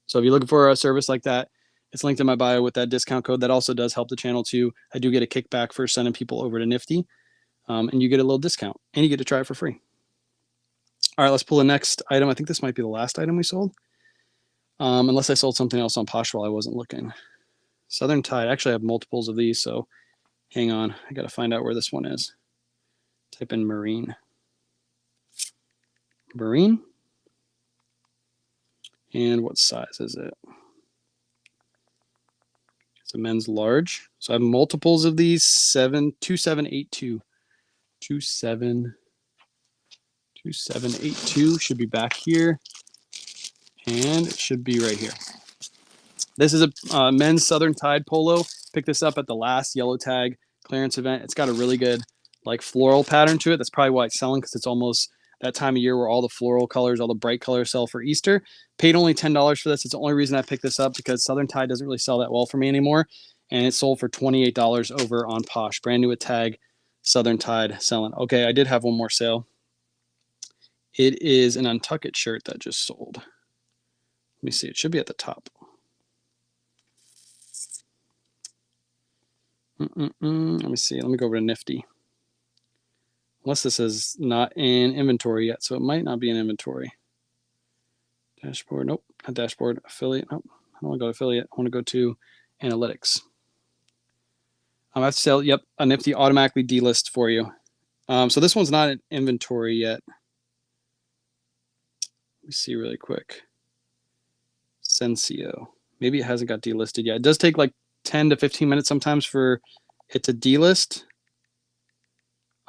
So if you're looking for a service like that, it's linked in my bio with that discount code. That also does help the channel too. I do get a kickback for sending people over to Nifty, and you get a little discount, and you get to try it for free. All right, let's pull the next item. I think this might be the last item we sold, unless I sold something else on Posh while I wasn't looking. Southern Tide. Actually, I have multiples of these, so hang on. I got to find out where this one is. Type in Marine. Marine. And what size is it? It's a men's large. So I have multiples of these. 2782. 2782 should be back here. And it should be right here. This is a men's Southern Tide polo. Picked this up at the last yellow tag clearance event. It's got a really good like floral pattern to it. That's probably why it's selling, because it's almost that time of year where all the floral colors, all the bright colors sell for Easter. Paid only $10 for this. It's the only reason I picked this up, because Southern Tide doesn't really sell that well for me anymore. And it sold for $28 over on Posh. Brand new with tag, Southern Tide selling. Okay, I did have one more sale. It is an Untuck It shirt that just sold. Let me see. It should be at the top. Let me see. Let me go over to Nifty. Unless this is not in inventory yet, so it might not be in inventory. Dashboard. Nope, not dashboard. Affiliate. Nope. I don't want to go to affiliate. I want to go to analytics. I have to sell. Yep, a Nifty automatically delist for you. So this one's not in inventory yet. Let me see really quick. Sensio. Maybe it hasn't got delisted yet. It does take like 10 to 15 minutes sometimes for it to delist.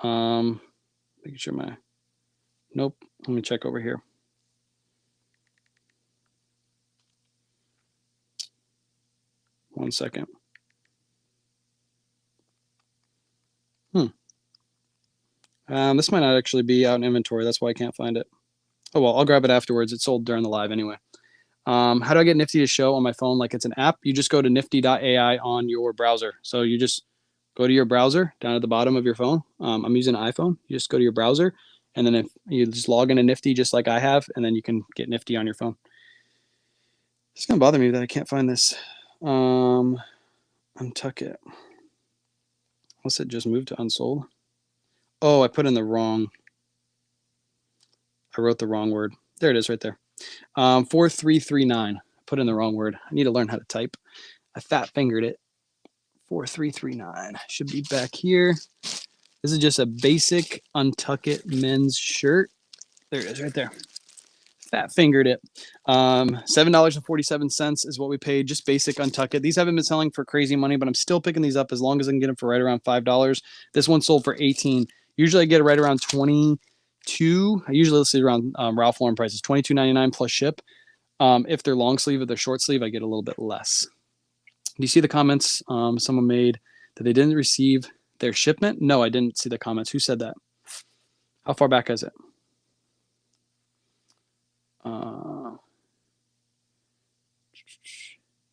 Making sure my, nope. Let me check over here. One second. This might not actually be out in inventory. That's why I can't find it. Oh, well, I'll grab it afterwards. It sold during the live anyway. How do I get Nifty to show on my phone like it's an app? You just go to nifty.ai on your browser. So you just go to your browser down at the bottom of your phone. I'm using an iPhone. You just go to your browser, and then if you just log into Nifty just like I have, and then you can get Nifty on your phone. It's going to bother me that I can't find this. Untuck It. Unless it just moved to unsold. Oh, I put in the wrong. I wrote the wrong word. There it is right there. 4339. I put in the wrong word. I need to learn how to type. I fat fingered it. 4339 should be back here. This is just a basic Untuck It men's shirt. There it is right there. Fat fingered it. $7.47 is what we paid. Just basic Untuck It. These haven't been selling for crazy money, but I'm still picking these up as long as I can get them for right around $5. This one sold for $18. Usually I get it right around $22. I usually see around Ralph Lauren prices, $22.99 plus ship. If they're long sleeve, if they're short sleeve, I get a little bit less. Do you see the comments someone made that they didn't receive their shipment? No, I didn't see the comments. Who said that? How far back is it?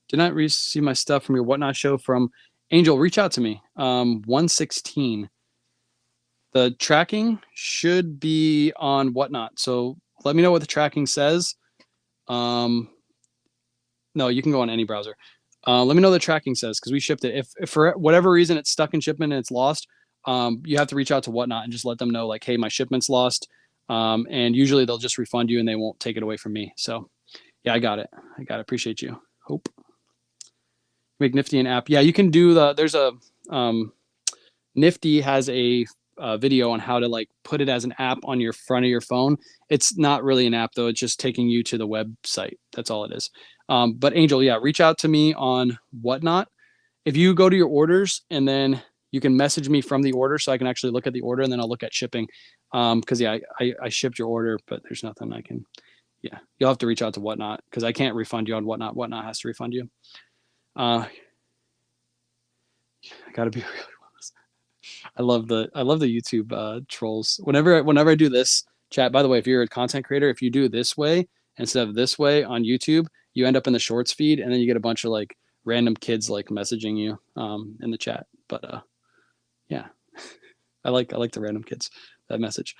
Did not receive my stuff from your Whatnot show from Angel. Reach out to me. 116. The tracking should be on Whatnot. So let me know what the tracking says. No, you can go on any browser. Let me know what the tracking says because we shipped it. If for whatever reason it's stuck in shipment and it's lost, you have to reach out to Whatnot and just let them know like, hey, my shipment's lost. And usually they'll just refund you and they won't take it away from me. So yeah, I got it. Appreciate you. Hope. Make Nifty an app. Yeah, you can do there's a Nifty has a video on how to like put it as an app on your front of your phone. It's not really an app though. It's just taking you to the website. That's all it is. But Angel, yeah, reach out to me on Whatnot. If you go to your orders and then you can message me from the order so I can actually look at the order and then I'll look at shipping. Because yeah, I shipped your order, but there's nothing I can. Yeah, you'll have to reach out to Whatnot because I can't refund you on Whatnot. Whatnot has to refund you. I gotta be really honest. I love the YouTube trolls. Whenever I do this chat, by the way, if you're a content creator, if you do this way instead of this way on YouTube, you end up in the shorts feed and then you get a bunch of like random kids like messaging you in the chat. But yeah, I like the random kids that message.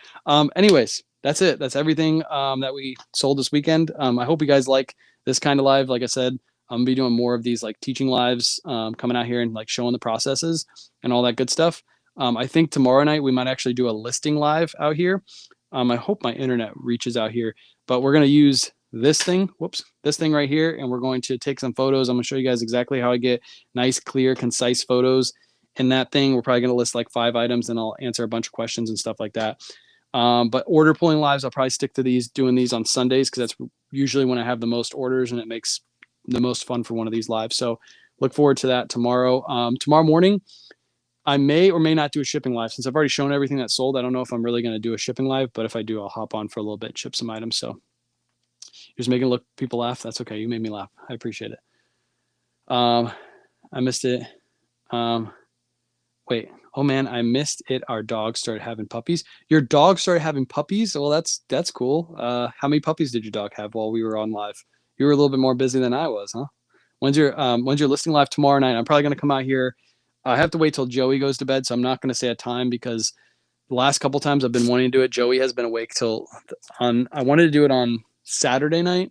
Anyways, that's it. That's everything that we sold this weekend. I hope you guys like this kind of live. Like I said, I'm gonna be doing more of these like teaching lives, coming out here and like showing the processes and all that good stuff. I think tomorrow night we might actually do a listing live out here. I hope my internet reaches out here, but we're gonna use this thing. Whoops, this thing right here, and we're going to take some photos. I'm gonna show you guys exactly how I get nice, clear, concise photos in that thing. We're probably gonna list like 5 items, and I'll answer a bunch of questions and stuff like that. But order pulling lives, I'll probably stick to doing these on Sundays because that's usually when I have the most orders and it makes the most fun for one of these lives. So look forward to that tomorrow. Tomorrow morning, I may or may not do a shipping live since I've already shown everything that's sold. I don't know if I'm really going to do a shipping live, but if I do, I'll hop on for a little bit, ship some items. So you're just making people laugh. That's okay. You made me laugh. I appreciate it. I missed it. Wait, oh man, I missed it. Our dog started having puppies. Your dog started having puppies? Well, that's cool. How many puppies did your dog have while we were on live? You were a little bit more busy than I was, huh? When's your listing live tomorrow night? I'm probably gonna come out here. I have to wait till Joey goes to bed, so I'm not gonna say a time because the last couple times I've been wanting to do it, Joey has been awake till I wanted to do it on Saturday night.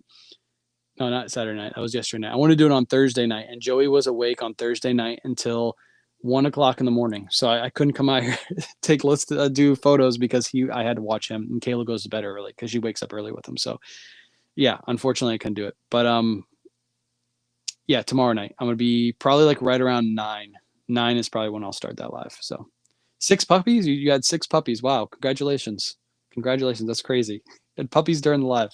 No, not Saturday night. That was yesterday night. I wanted to do it on Thursday night, and Joey was awake on Thursday night until 1 o'clock in the morning. So I couldn't come out here do photos because I had to watch him, and Kayla goes to bed early because she wakes up early with him. So yeah, unfortunately I couldn't do it. But yeah, tomorrow night I'm gonna be probably like right around 9. 9 is probably when I'll start that live. So 6 puppies? You had 6 puppies. Wow, congratulations. That's crazy. And puppies during the live.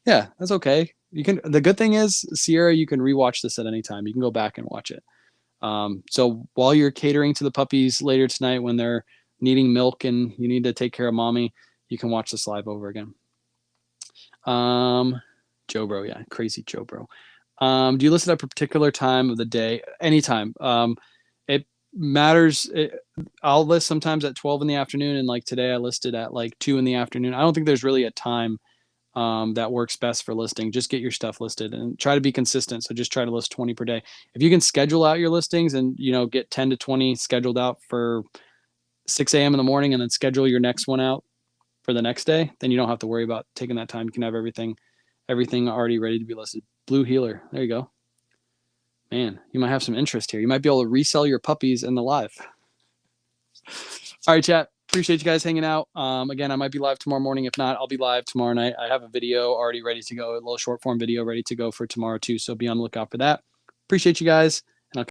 Yeah, that's okay. The good thing is, Sierra, you can rewatch this at any time. You can go back and watch it. So while you're catering to the puppies later tonight when they're needing milk and you need to take care of mommy, you can watch this live over again. Joe Bro, yeah, crazy Joe Bro. Do you list at a particular time of the day? Anytime. It matters. I'll list sometimes at 12 in the afternoon, and like today I listed at like 2 in the afternoon. I don't think there's really a time that works best for listing. Just get your stuff listed and try to be consistent. So just try to list 20 per day. If you can schedule out your listings and get 10 to 20 scheduled out for 6 a.m. in the morning and then schedule your next one out for the next day, then you don't have to worry about taking that time. You can have everything already ready to be listed. Blue Healer. There you go. Man, you might have some interest here. You might be able to resell your puppies in the live. All right, chat. Appreciate you guys hanging out. Again, I might be live tomorrow morning. If not, I'll be live tomorrow night. I have a video already ready to go, a little short form video ready to go for tomorrow too. So be on the lookout for that. Appreciate you guys.